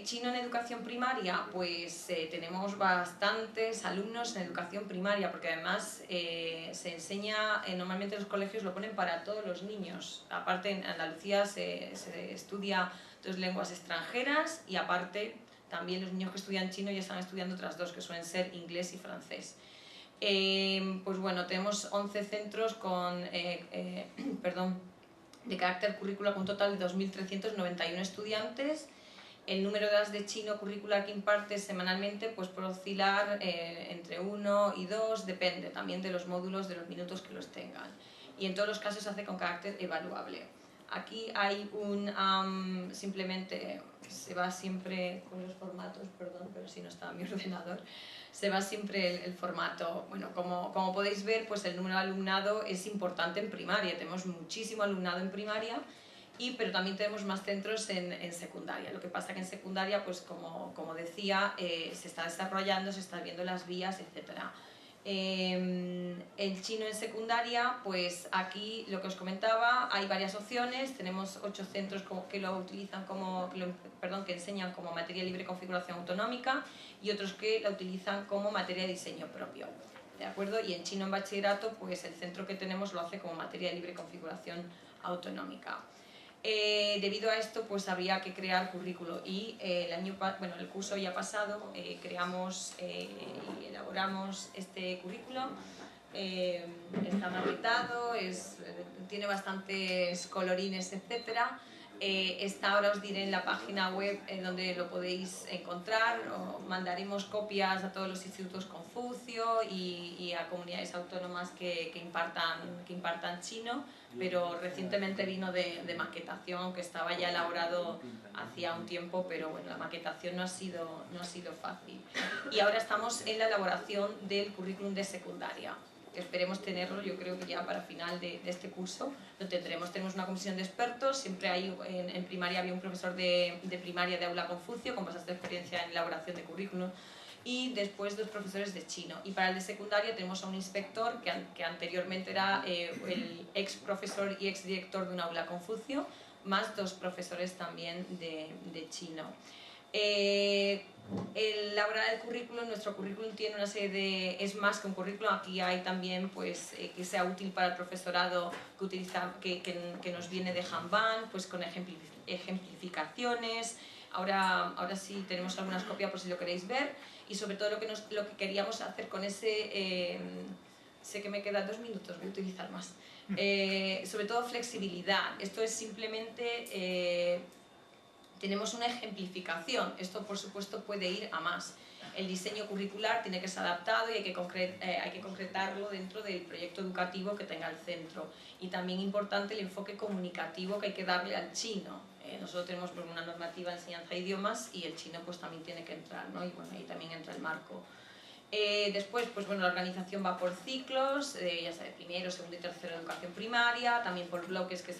Chino en educación primaria, pues tenemos bastantes alumnos en educación primaria, porque además se enseña, normalmente los colegios lo ponen para todos los niños. Aparte en Andalucía se estudia 2 lenguas extranjeras, y aparte también los niños que estudian chino ya están estudiando otras 2, que suelen ser inglés y francés. Pues bueno, tenemos 11 centros de carácter curricular, con un total de 2.391 estudiantes. El número de horas de chino curricular que imparte semanalmente pues puede oscilar entre 1 y 2, depende también de los módulos, de los minutos que los tengan. Y en todos los casos se hace con carácter evaluable. Aquí hay simplemente se va siempre con los formatos, perdón, pero si no está mi ordenador, se va siempre el formato. Bueno, como podéis ver, pues el número de alumnado es importante en primaria, tenemos muchísimo alumnado en primaria, pero también tenemos más centros en secundaria. Lo que pasa que en secundaria, pues como decía, se está desarrollando, se están viendo las vías, etc. El chino en secundaria, pues aquí lo que os comentaba, hay varias opciones. Tenemos 8 centros que lo utilizan que enseñan como materia de libre configuración autonómica, y otros que la utilizan como materia de diseño propio. ¿De acuerdo? Y en chino en bachillerato, pues el centro que tenemos lo hace como materia de libre configuración autonómica. Debido a esto, pues habría que crear currículo, y el curso ya pasado creamos y elaboramos este currículo. Está maquetado, tiene bastantes colorines, etc. Ahora os diré en la página web donde lo podéis encontrar. Mandaremos copias a todos los institutos Confucio y a comunidades autónomas que impartan chino, pero recientemente vino de maquetación, aunque estaba ya elaborado hacía un tiempo, pero bueno, la maquetación no ha sido fácil. Y ahora estamos en la elaboración del currículum de secundaria. Esperemos tenerlo, yo creo que ya para final de este curso lo tendremos. Tenemos una comisión de expertos, siempre hay, en primaria había un profesor de primaria de aula Confucio con bastante experiencia en elaboración de currículum, y después 2 profesores de chino. Y para el de secundaria tenemos a un inspector que anteriormente era el ex profesor y ex director de un aula Confucio, más 2 profesores también de chino. Elaborar el currículum, nuestro currículum tiene una serie de... es más que un currículum, aquí hay también pues, que sea útil para el profesorado que nos viene de Kanban, pues con ejemplificaciones. Ahora sí tenemos algunas copias por si lo queréis ver, y sobre todo lo que queríamos hacer con ese... sé que me quedan 2 minutos, voy a utilizar más. Sobre todo flexibilidad. Esto es simplemente... tenemos una ejemplificación, esto por supuesto puede ir a más. El diseño curricular tiene que ser adaptado y hay que concretarlo dentro del proyecto educativo que tenga el centro. Y también importante el enfoque comunicativo que hay que darle al chino. Nosotros tenemos una normativa de enseñanza de idiomas y el chino pues también tiene que entrar, ¿no? Y bueno, ahí también entra el marco. Después, pues bueno, la organización va por ciclos, ya sabe, primero, segundo y tercero educación primaria, también por bloques que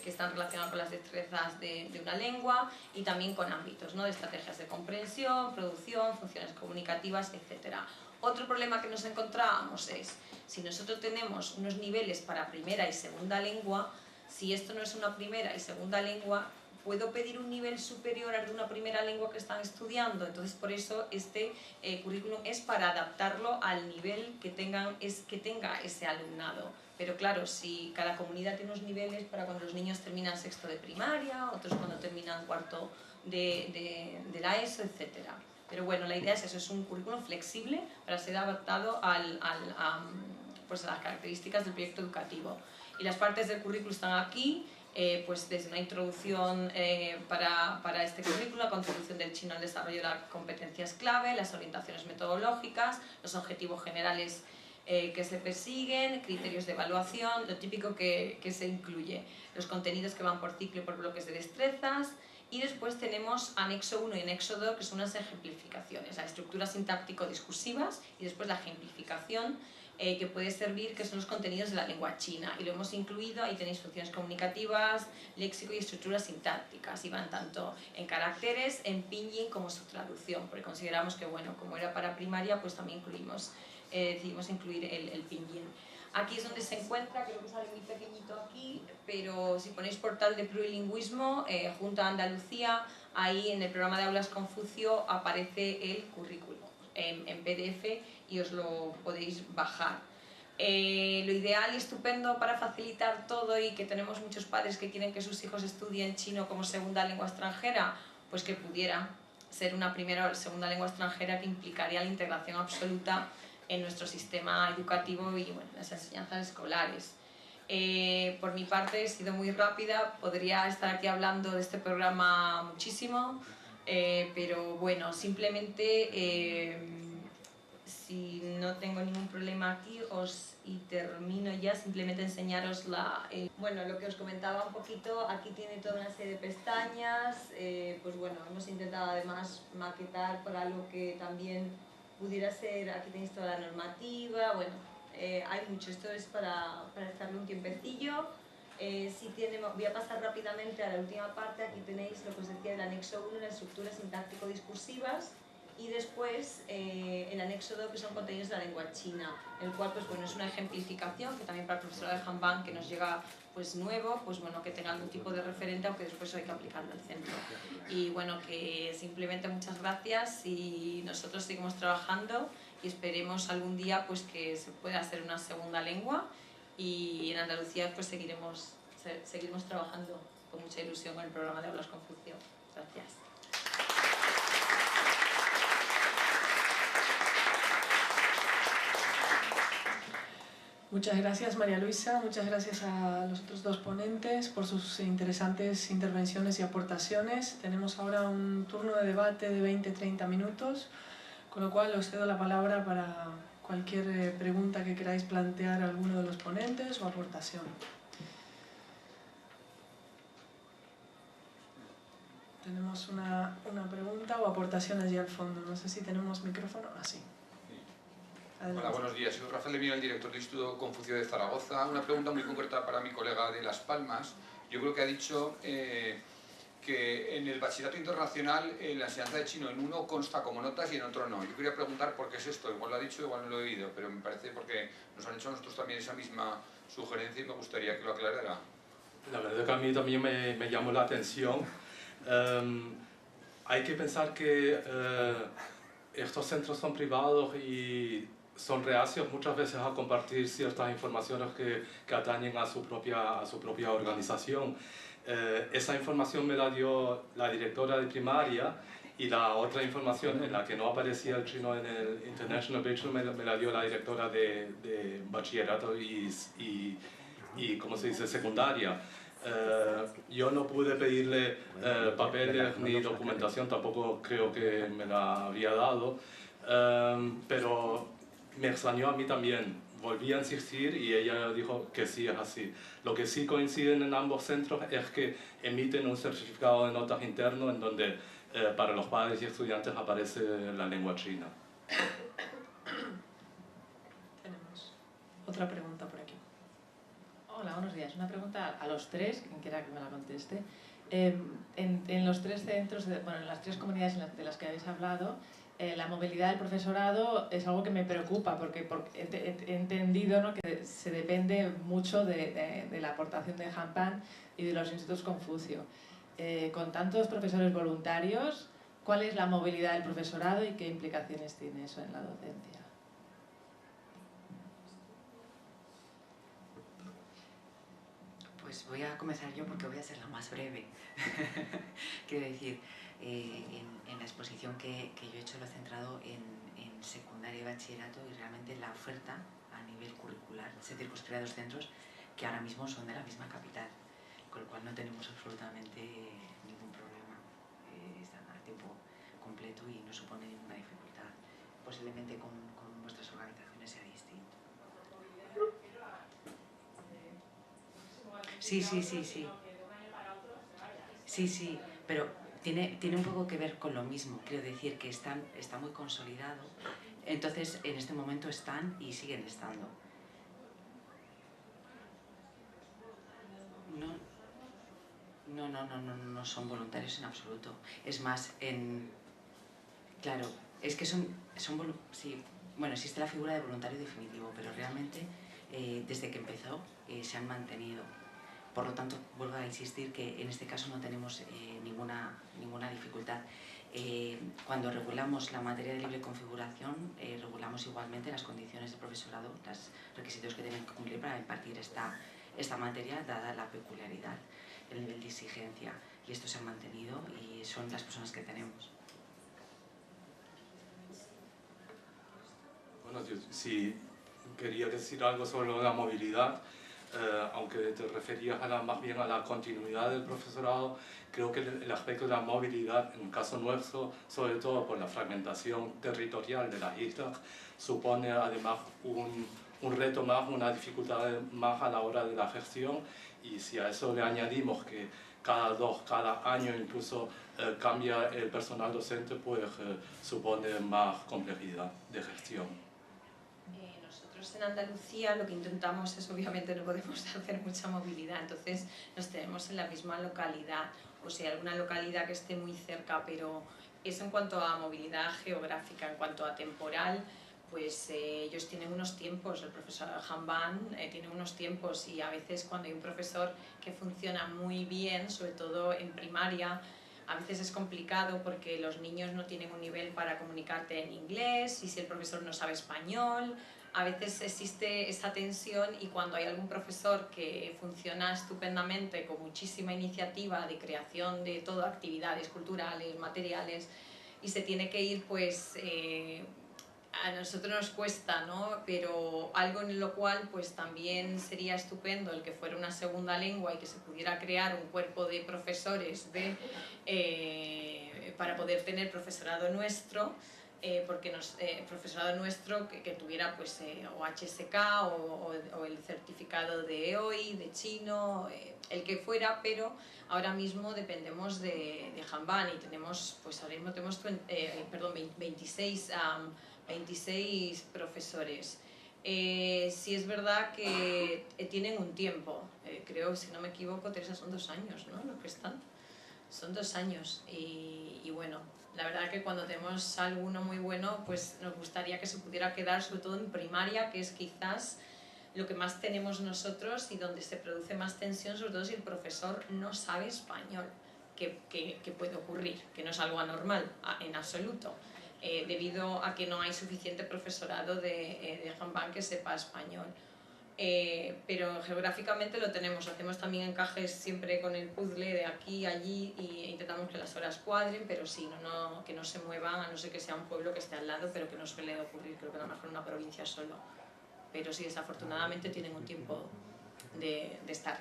están relacionados con las destrezas de una lengua, y también con ámbitos, ¿no? De estrategias de comprensión, producción, funciones comunicativas, etc. Otro problema que nos encontrábamos es, si nosotros tenemos unos niveles para primera y segunda lengua, si esto no es una primera y segunda lengua, ¿puedo pedir un nivel superior al de una primera lengua que están estudiando? Entonces, por eso este currículum es para adaptarlo al nivel que tenga ese alumnado. Pero claro, si cada comunidad tiene unos niveles para cuando los niños terminan sexto de primaria, otros cuando terminan cuarto de la ESO, etc. Pero bueno, la idea es eso, es un currículum flexible para ser adaptado pues a las características del proyecto educativo. Y las partes del currículum están aquí. Pues desde una introducción para este currículo, la contribución del chino al desarrollo de las competencias clave, las orientaciones metodológicas, los objetivos generales que se persiguen, criterios de evaluación, lo típico que se incluye, los contenidos que van por ciclo y por bloques de destrezas, y después tenemos anexo 1 y anexo 2, que son unas ejemplificaciones, las estructuras sintáctico-discursivas y después la ejemplificación, que puede servir, que son los contenidos de la lengua china, y lo hemos incluido. Ahí tenéis funciones comunicativas, léxico y estructuras sintácticas, y van tanto en caracteres, en pinyin como su traducción, porque consideramos que, bueno, como era para primaria, pues también decidimos incluir el pinyin. Aquí es donde se encuentra, creo que sale muy pequeñito aquí, pero si ponéis portal de plurilingüismo, Junta de Andalucía, ahí en el programa de aulas Confucio aparece el currículum en PDF y os lo podéis bajar. Lo ideal y estupendo para facilitar todo, y que tenemos muchos padres que quieren que sus hijos estudien chino como segunda lengua extranjera, pues que pudiera ser una primera o segunda lengua extranjera, que implicaría la integración absoluta en nuestro sistema educativo y bueno, las enseñanzas escolares. Por mi parte he sido muy rápida, podría estar aquí hablando de este programa muchísimo, pero bueno, simplemente si no tengo ningún problema aquí y termino ya, simplemente enseñaros bueno, lo que os comentaba un poquito. Aquí tiene toda una serie de pestañas, pues bueno, hemos intentado además maquetar por algo que también pudiera ser. Aquí tenéis toda la normativa, bueno, hay mucho, esto es para estarle un tiempecillo. Voy a pasar rápidamente a la última parte. Aquí tenéis lo que os decía del anexo 1, las estructuras sintáctico-discursivas, y después el anexo 2, que son contenidos de la lengua china, el cual pues bueno, es una ejemplificación que también para el profesor de Kanban, que nos llega pues nuevo, pues bueno, que tenga algún tipo de referente, aunque después hay que aplicarlo al centro. Y bueno, que simplemente muchas gracias, y nosotros seguimos trabajando y esperemos algún día pues que se pueda hacer una segunda lengua, y en Andalucía pues seguiremos trabajando con mucha ilusión con el programa de aulas Confucio. Gracias. Muchas gracias, María Luisa, muchas gracias a los otros dos ponentes por sus interesantes intervenciones y aportaciones. Tenemos ahora un turno de debate de 20-30 minutos, con lo cual os cedo la palabra para cualquier pregunta que queráis plantear a alguno de los ponentes o aportación. Tenemos una pregunta o aportación allí al fondo. No sé si tenemos micrófono. Ah, sí. Hola, buenos días. Soy Rafael Lemina, el director del Instituto Confucio de Zaragoza. Una pregunta muy concreta para mi colega de Las Palmas. Yo creo que ha dicho que en el bachillerato internacional la enseñanza de chino en uno consta como notas y en otro no. Yo quería preguntar por qué es esto. Igual lo ha dicho, igual no lo he oído, pero me parece porque nos han hecho a nosotros también esa misma sugerencia y me gustaría que lo aclarara. La verdad que a mí también me llamó la atención. Hay que pensar que estos centros son privados y son reacios muchas veces a compartir ciertas informaciones que atañen a su propia organización. Esa información me la dio la directora de primaria y la otra información en la que no aparecía el chino en el International Bachelor me la dio la directora de bachillerato y ¿cómo se dice?, secundaria. Yo no pude pedirle papeles ni documentación, tampoco creo que me la habría dado, pero me extrañó a mí también. Volví a insistir y ella dijo que sí, es así. Lo que sí coinciden en ambos centros es que emiten un certificado de notas interno en donde para los padres y estudiantes aparece la lengua china. Tenemos otra pregunta por aquí. Hola, buenos días. Una pregunta a los tres, quien quiera que me la conteste. En los tres centros, bueno, en las tres comunidades de las que habéis hablado, la movilidad del profesorado es algo que me preocupa porque he entendido, ¿no?, que se depende mucho de la aportación de Hanpan y de los institutos Confucio. Con tantos profesores voluntarios, ¿cuál es la movilidad del profesorado y qué implicaciones tiene eso en la docencia? Pues voy a comenzar yo porque voy a ser la más breve. Quiero decir, en la exposición que yo he hecho lo he centrado en secundaria y bachillerato y realmente la oferta a nivel curricular se circunscribe a dos centros que ahora mismo son de la misma capital, con lo cual no tenemos absolutamente ningún problema. Están a tiempo completo y no supone ninguna dificultad. Posiblemente con vuestras organizaciones sea distinto. Sí, pero tiene un poco que ver con lo mismo. Quiero decir que está muy consolidado. Entonces, en este momento están y siguen estando. No son voluntarios en absoluto. Es más, claro, es que sí, bueno, existe la figura de voluntario definitivo, pero realmente desde que empezó se han mantenido. Por lo tanto, vuelvo a insistir que en este caso no tenemos ninguna dificultad. Cuando regulamos la materia de libre configuración, regulamos igualmente las condiciones del profesorado, los requisitos que tienen que cumplir para impartir esta materia, dada la peculiaridad, el nivel de exigencia. Y esto se ha mantenido y son las personas que tenemos. Bueno, yo sí quería decir algo sobre la movilidad. Aunque te referías más bien a la continuidad del profesorado, creo que el aspecto de la movilidad, en el caso nuestro, sobre todo por la fragmentación territorial de las islas, supone además un reto más, una dificultad más a la hora de la gestión, y si a eso le añadimos que cada año incluso cambia el personal docente, pues supone más complejidad de gestión. En Andalucía lo que intentamos es, obviamente no podemos hacer mucha movilidad, entonces nos tenemos en la misma localidad, o sea, alguna localidad que esté muy cerca, pero eso en cuanto a movilidad geográfica. En cuanto a temporal, pues ellos tienen unos tiempos, el profesor Hanban tiene unos tiempos, y a veces cuando hay un profesor que funciona muy bien, sobre todo en primaria, a veces es complicado porque los niños no tienen un nivel para comunicarte en inglés, y si el profesor no sabe español, a veces existe esa tensión, y cuando hay algún profesor que funciona estupendamente, con muchísima iniciativa de creación de todo, actividades culturales, materiales, y se tiene que ir pues a nosotros nos cuesta, ¿no? Pero algo en lo cual pues también sería estupendo el que fuera una segunda lengua y que se pudiera crear un cuerpo de profesores para poder tener profesorado nuestro, profesorado nuestro que tuviera pues o HSK o el certificado de EOI, de chino, el que fuera, pero ahora mismo dependemos de Hanban y tenemos, pues ahora mismo tenemos 26 profesores. Sí es verdad que tienen un tiempo, creo, si no me equivoco, Teresa, son 2 años, ¿no? Lo que están. Son 2 años y bueno, la verdad que cuando tenemos alguno muy bueno, pues nos gustaría que se pudiera quedar, sobre todo en primaria, que es quizás lo que más tenemos nosotros y donde se produce más tensión, sobre todo si el profesor no sabe español, que puede ocurrir, que no es algo anormal en absoluto, debido a que no hay suficiente profesorado de Hanban que sepa español. Pero geográficamente lo tenemos, hacemos también encajes siempre con el puzzle de aquí, allí e intentamos que las horas cuadren, pero sí, que no se muevan, a no ser que sea un pueblo que esté al lado, pero que no suele ocurrir, creo que a lo mejor en una provincia solo. Pero sí, desafortunadamente tienen un tiempo de estar.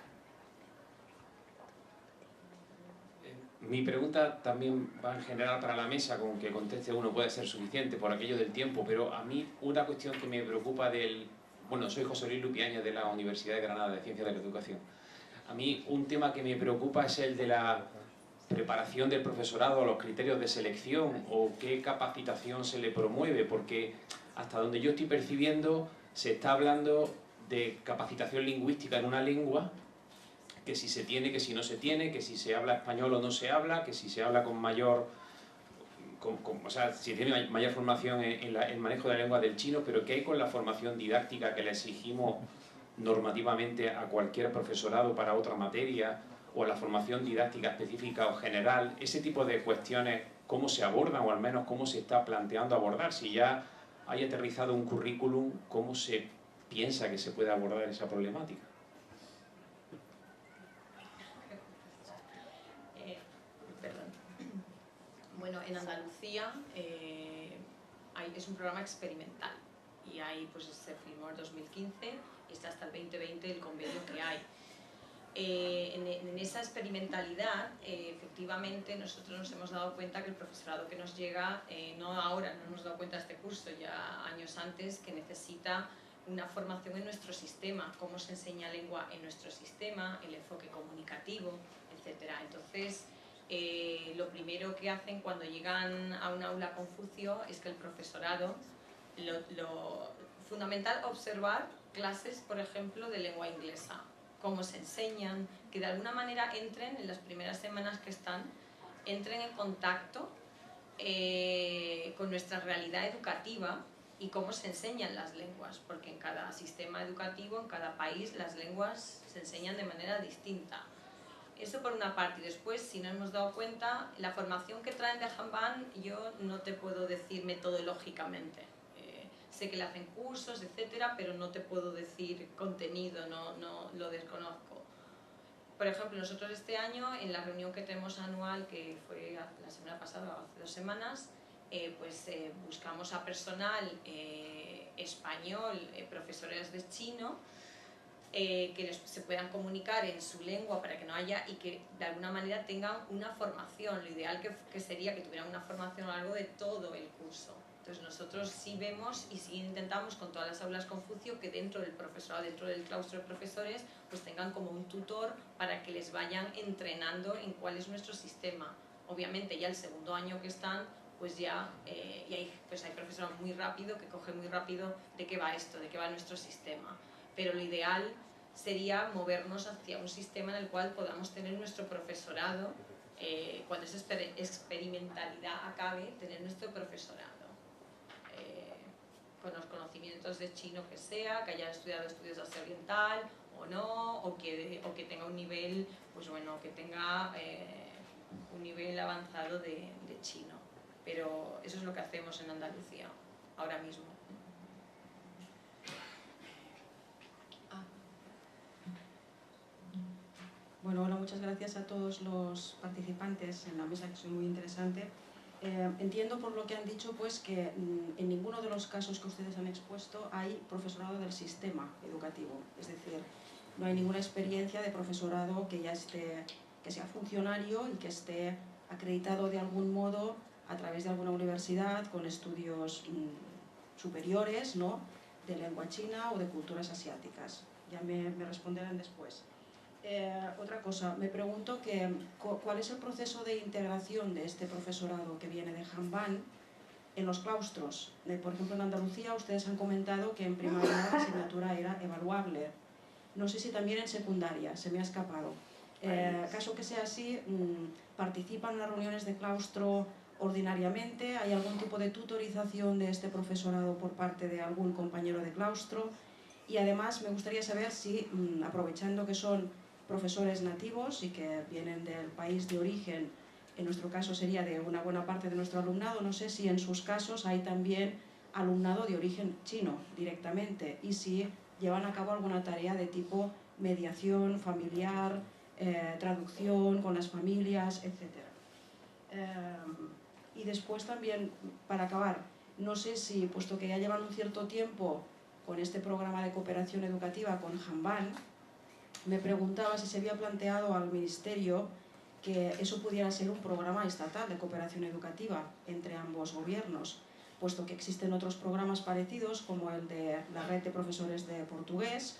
Mi pregunta también va en general para la mesa, con que conteste uno puede ser suficiente por aquello del tiempo, pero a mí una cuestión que me preocupa Bueno, soy José Luis Lupiaña de la Universidad de Granada de Ciencias de la Educación. A mí un tema que me preocupa es el de la preparación del profesorado, los criterios de selección o qué capacitación se le promueve, porque hasta donde yo estoy percibiendo se está hablando de capacitación lingüística en una lengua, que si se tiene, que si no se tiene, que si se habla español o no se habla, que si se habla con mayor... o sea, si tiene mayor formación en el manejo de la lengua del chino, pero ¿qué hay con la formación didáctica que le exigimos normativamente a cualquier profesorado para otra materia, o la formación didáctica específica o general? Ese tipo de cuestiones, ¿cómo se abordan, o al menos cómo se está planteando abordar? Si ya hay aterrizado un currículum, ¿cómo se piensa que se puede abordar esa problemática? Bueno, en Andalucía es un programa experimental y ahí pues se firmó en 2015 y está hasta el 2020 el convenio que hay. En esa experimentalidad, efectivamente, nosotros nos hemos dado cuenta que el profesorado que nos llega, no ahora, no nos hemos dado cuenta este curso, ya años antes, que necesita una formación en nuestro sistema, cómo se enseña lengua en nuestro sistema, el enfoque comunicativo, etc. Entonces, lo primero que hacen cuando llegan a un aula Confucio es que el profesorado, fundamental, observar clases, por ejemplo, de lengua inglesa, cómo se enseñan, que de alguna manera entren, en las primeras semanas que entren en contacto con nuestra realidad educativa y cómo se enseñan las lenguas, porque en cada sistema educativo, en cada país, las lenguas se enseñan de manera distinta. Eso por una parte. Y después, si no hemos dado cuenta, la formación que traen de Hanban, yo no te puedo decir metodológicamente. Sé que le hacen cursos, etcétera, pero no te puedo decir contenido, no lo desconozco. Por ejemplo, nosotros este año, en la reunión que tenemos anual, que fue la semana pasada, hace 2 semanas, buscamos a personal español, profesores de chino, que se puedan comunicar en su lengua para que no haya, y que de alguna manera tengan una formación. Lo ideal que sería que tuvieran una formación a lo largo de todo el curso. Entonces nosotros sí vemos y sí intentamos con todas las aulas Confucio que dentro del profesorado, dentro del claustro de profesores, pues tengan como un tutor para que les vayan entrenando en cuál es nuestro sistema. Obviamente ya el segundo año que están, pues ya hay profesorado muy rápido, que coge muy rápido de qué va esto, de qué va nuestro sistema. Pero lo ideal sería movernos hacia un sistema en el cual podamos tener nuestro profesorado, cuando esa experimentalidad acabe, tener nuestro profesorado con los conocimientos de chino que sea, que haya estudiado estudios de Asia Oriental o no, o que tenga un nivel, pues bueno, que tenga un nivel avanzado de chino. Pero eso es lo que hacemos en Andalucía ahora mismo. Bueno, hola, muchas gracias a todos los participantes en la mesa, que es muy interesante. Entiendo por lo que han dicho pues que en ninguno de los casos que ustedes han expuesto hay profesorado del sistema educativo, es decir, no hay ninguna experiencia de profesorado que ya esté, que sea funcionario y que esté acreditado de algún modo a través de alguna universidad con estudios superiores, ¿no?, de lengua china o de culturas asiáticas. Ya me responderán después. Otra cosa, me pregunto cuál es el proceso de integración de este profesorado que viene de Hanbán en los claustros. Por ejemplo, en Andalucía ustedes han comentado que en primaria la asignatura era evaluable. No sé si también en secundaria, se me ha escapado. Caso que sea así, ¿participan en las reuniones de claustro ordinariamente? ¿Hay algún tipo de tutorización de este profesorado por parte de algún compañero de claustro? Y además me gustaría saber si, aprovechando que son profesores nativos y que vienen del país de origen, en nuestro caso sería de una buena parte de nuestro alumnado, no sé si en sus casos hay también alumnado de origen chino directamente y si llevan a cabo alguna tarea de tipo mediación familiar, traducción con las familias, etc. Y después también, para acabar, no sé si, puesto que ya llevan un cierto tiempo con este programa de cooperación educativa con Hanbán, me preguntaba si se había planteado al Ministerio que eso pudiera ser un programa estatal de cooperación educativa entre ambos gobiernos, puesto que existen otros programas parecidos como el de la red de profesores de portugués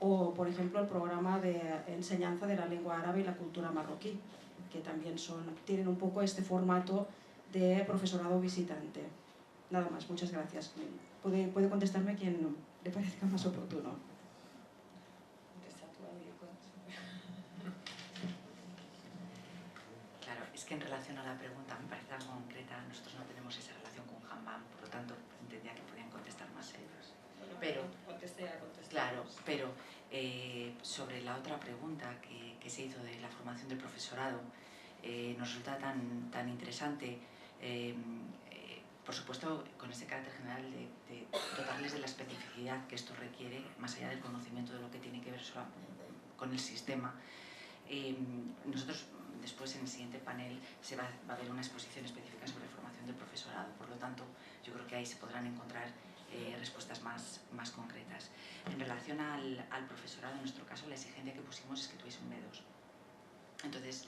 o, por ejemplo, el programa de enseñanza de la lengua árabe y la cultura marroquí, que también tienen un poco este formato de profesorado visitante. Nada más, muchas gracias. Puede contestarme quien le parezca más oportuno. Claro, es que en relación a la pregunta me parece algo concreta, nosotros no tenemos esa relación con Hanbán, por lo tanto entendía que podían contestar más ellos. Pero, claro, pero sobre la otra pregunta que se hizo de la formación del profesorado, nos resulta tan interesante, por supuesto, con ese carácter general de dotarles de la especificidad que esto requiere, más allá del conocimiento de lo que tiene que ver con el sistema. Nosotros, después en el siguiente panel, va a haber una exposición específica sobre formación del profesorado, por lo tanto, yo creo que ahí se podrán encontrar respuestas más concretas. En relación al profesorado, en nuestro caso, la exigencia que pusimos es que tuviese un B2. Entonces,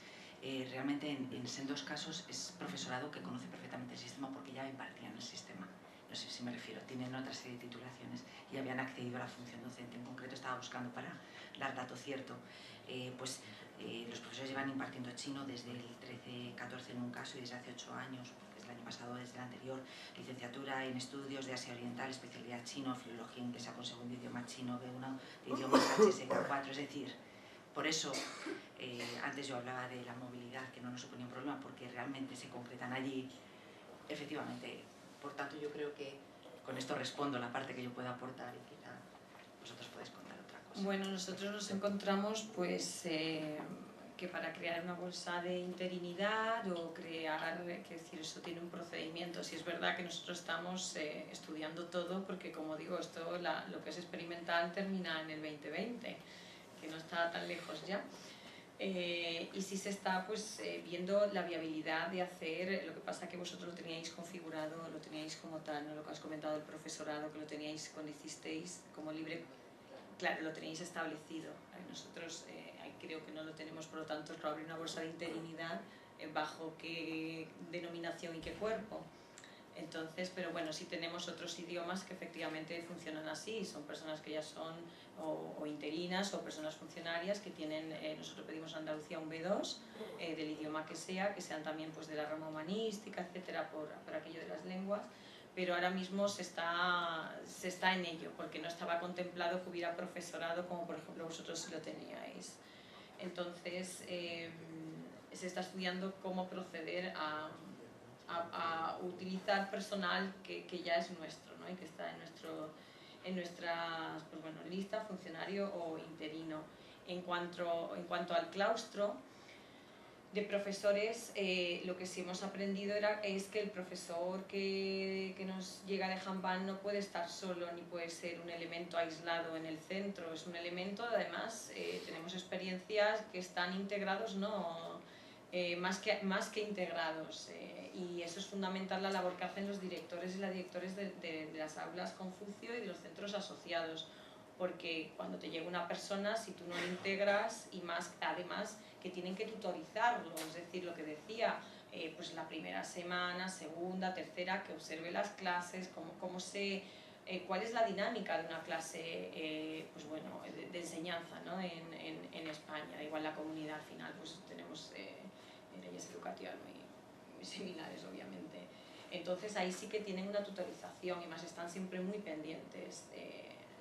realmente en sendos casos es profesorado que conoce perfectamente el sistema porque ya impartían el sistema. No sé si me refiero, tienen otra serie de titulaciones y habían accedido a la función docente. En concreto estaba buscando, para dar dato cierto, los profesores llevan impartiendo chino desde el 13-14 en un caso y desde hace 8 años, porque es el año pasado, desde el anterior, licenciatura en estudios de Asia Oriental, especialidad chino, filología inglesa con segundo idioma chino, B1 de idiomas HSK4, es decir, por eso antes yo hablaba de la movilidad, que no nos suponía un problema, porque realmente se concretan allí, efectivamente. Por tanto, yo creo que con esto respondo la parte que yo pueda aportar y quizá vosotros podéis contar otra cosa. Bueno, nosotros nos encontramos pues que para crear una bolsa de interinidad o crear, que decir, eso tiene un procedimiento. Si es verdad que nosotros estamos estudiando todo, porque como digo, esto lo que es experimental termina en el 2020, que no está tan lejos ya. Y sí se está viendo la viabilidad de hacer, lo que pasa que vosotros lo teníais configurado, lo teníais como tal, ¿no? Lo que has comentado del profesorado, que lo teníais cuando hicisteis como libre, claro, lo tenéis establecido. Nosotros creo que no lo tenemos, por lo tanto, es abrir una bolsa de interinidad bajo qué denominación y qué cuerpo. Entonces, pero bueno, sí tenemos otros idiomas que efectivamente funcionan así, son personas que ya son o interinas o personas funcionarias que tienen, nosotros pedimos a Andalucía un B2 del idioma que sean también pues de la rama humanística, etcétera, por aquello de las lenguas, pero ahora mismo se está en ello, porque no estaba contemplado que hubiera profesorado como por ejemplo vosotros sí lo teníais. Entonces, se está estudiando cómo proceder a utilizar personal que ya es nuestro, ¿no? Y que está en nuestra lista, funcionario o interino. En cuanto al claustro de profesores, lo que sí hemos aprendido es que el profesor que nos llega de Hanbán no puede estar solo ni puede ser un elemento aislado en el centro, es un elemento, además tenemos experiencias que están integrados, no más que integrados, y eso es fundamental la labor que hacen los directores y las directores de las aulas Confucio y de los centros asociados, porque cuando te llega una persona, si tú no lo integras, y más además que tienen que tutorizarlo, es decir, lo que decía, pues la primera semana, segunda, tercera, que observe las clases, cuál es la dinámica de una clase pues bueno, de enseñanza, ¿no? en España. Igual la comunidad al final pues tenemos leyes educativas muy similares, obviamente. Entonces ahí sí que tienen una tutorización y más están siempre muy pendientes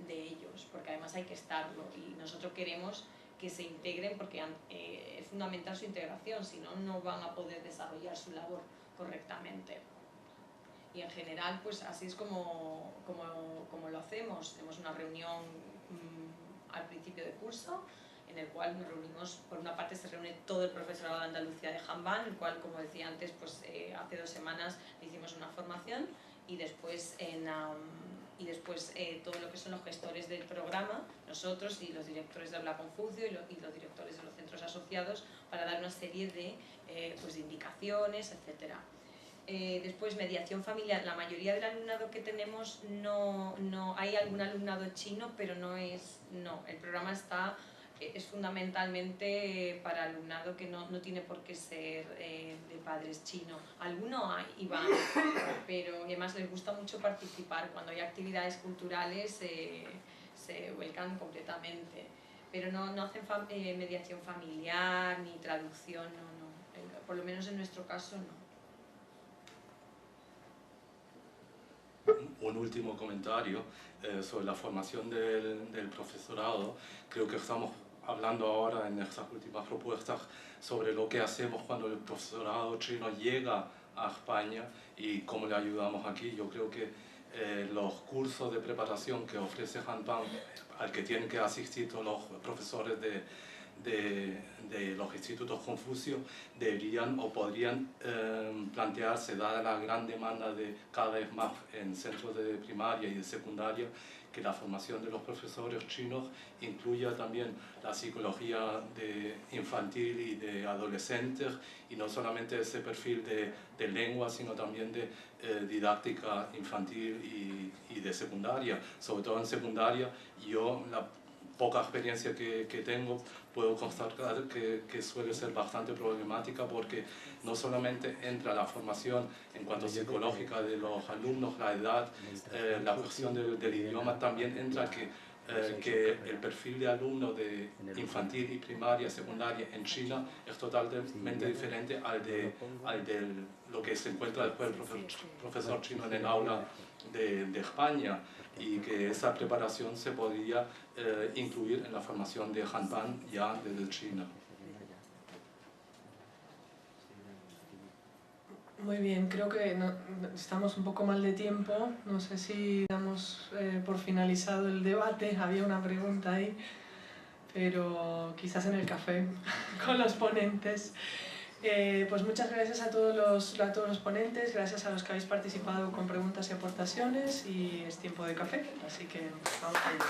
de ellos, porque además hay que estarlo y nosotros queremos que se integren porque es fundamental su integración, si no, no van a poder desarrollar su labor correctamente. Y en general, pues así es como lo hacemos. Tenemos una reunión al principio de curso, en el cual nos reunimos, por una parte se reúne todo el profesorado de Andalucía de Handball, el cual, como decía antes, pues hace 2 semanas hicimos una formación y después todo lo que son los gestores del programa, nosotros y los directores de Aula Confucio y los directores de los centros asociados, para dar una serie de indicaciones, etcétera. Después, mediación familiar. La mayoría del alumnado que tenemos no hay algún alumnado chino, pero no, el programa es fundamentalmente para alumnado que no tiene por qué ser de padres chinos. Algunos hay y van, pero además les gusta mucho participar. Cuando hay actividades culturales se vuelcan completamente, pero no hacen mediación familiar ni traducción, no. Por lo menos en nuestro caso no. Un último comentario sobre la formación del profesorado. Creo que estamos hablando ahora en estas últimas propuestas sobre lo que hacemos cuando el profesorado chino llega a España y cómo le ayudamos aquí. Yo creo que los cursos de preparación que ofrece Handball, al que tienen que asistir todos los profesores de los institutos Confucio, deberían o podrían plantearse, dada la gran demanda de cada vez más en centros de primaria y de secundaria, que la formación de los profesores chinos incluya también la psicología infantil y de adolescentes, y no solamente ese perfil de lengua, sino también de didáctica infantil y de secundaria. Sobre todo en secundaria, yo la poca experiencia que tengo, puedo constatar que suele ser bastante problemática, porque no solamente entra la formación en cuanto psicológica de los alumnos, la edad, la cuestión del idioma, también entra que el perfil de alumno de infantil y primaria, secundaria en China es totalmente diferente al de lo que se encuentra después el profesor chino en el aula de España, y que esa preparación se podría incluir en la formación de Handball ya desde China. Muy bien, creo que estamos un poco mal de tiempo. No sé si damos por finalizado el debate. Había una pregunta ahí, pero quizás en el café con los ponentes. Pues muchas gracias a todos los ponentes, gracias a los que habéis participado con preguntas y aportaciones, y es tiempo de café, así que vamos a ello.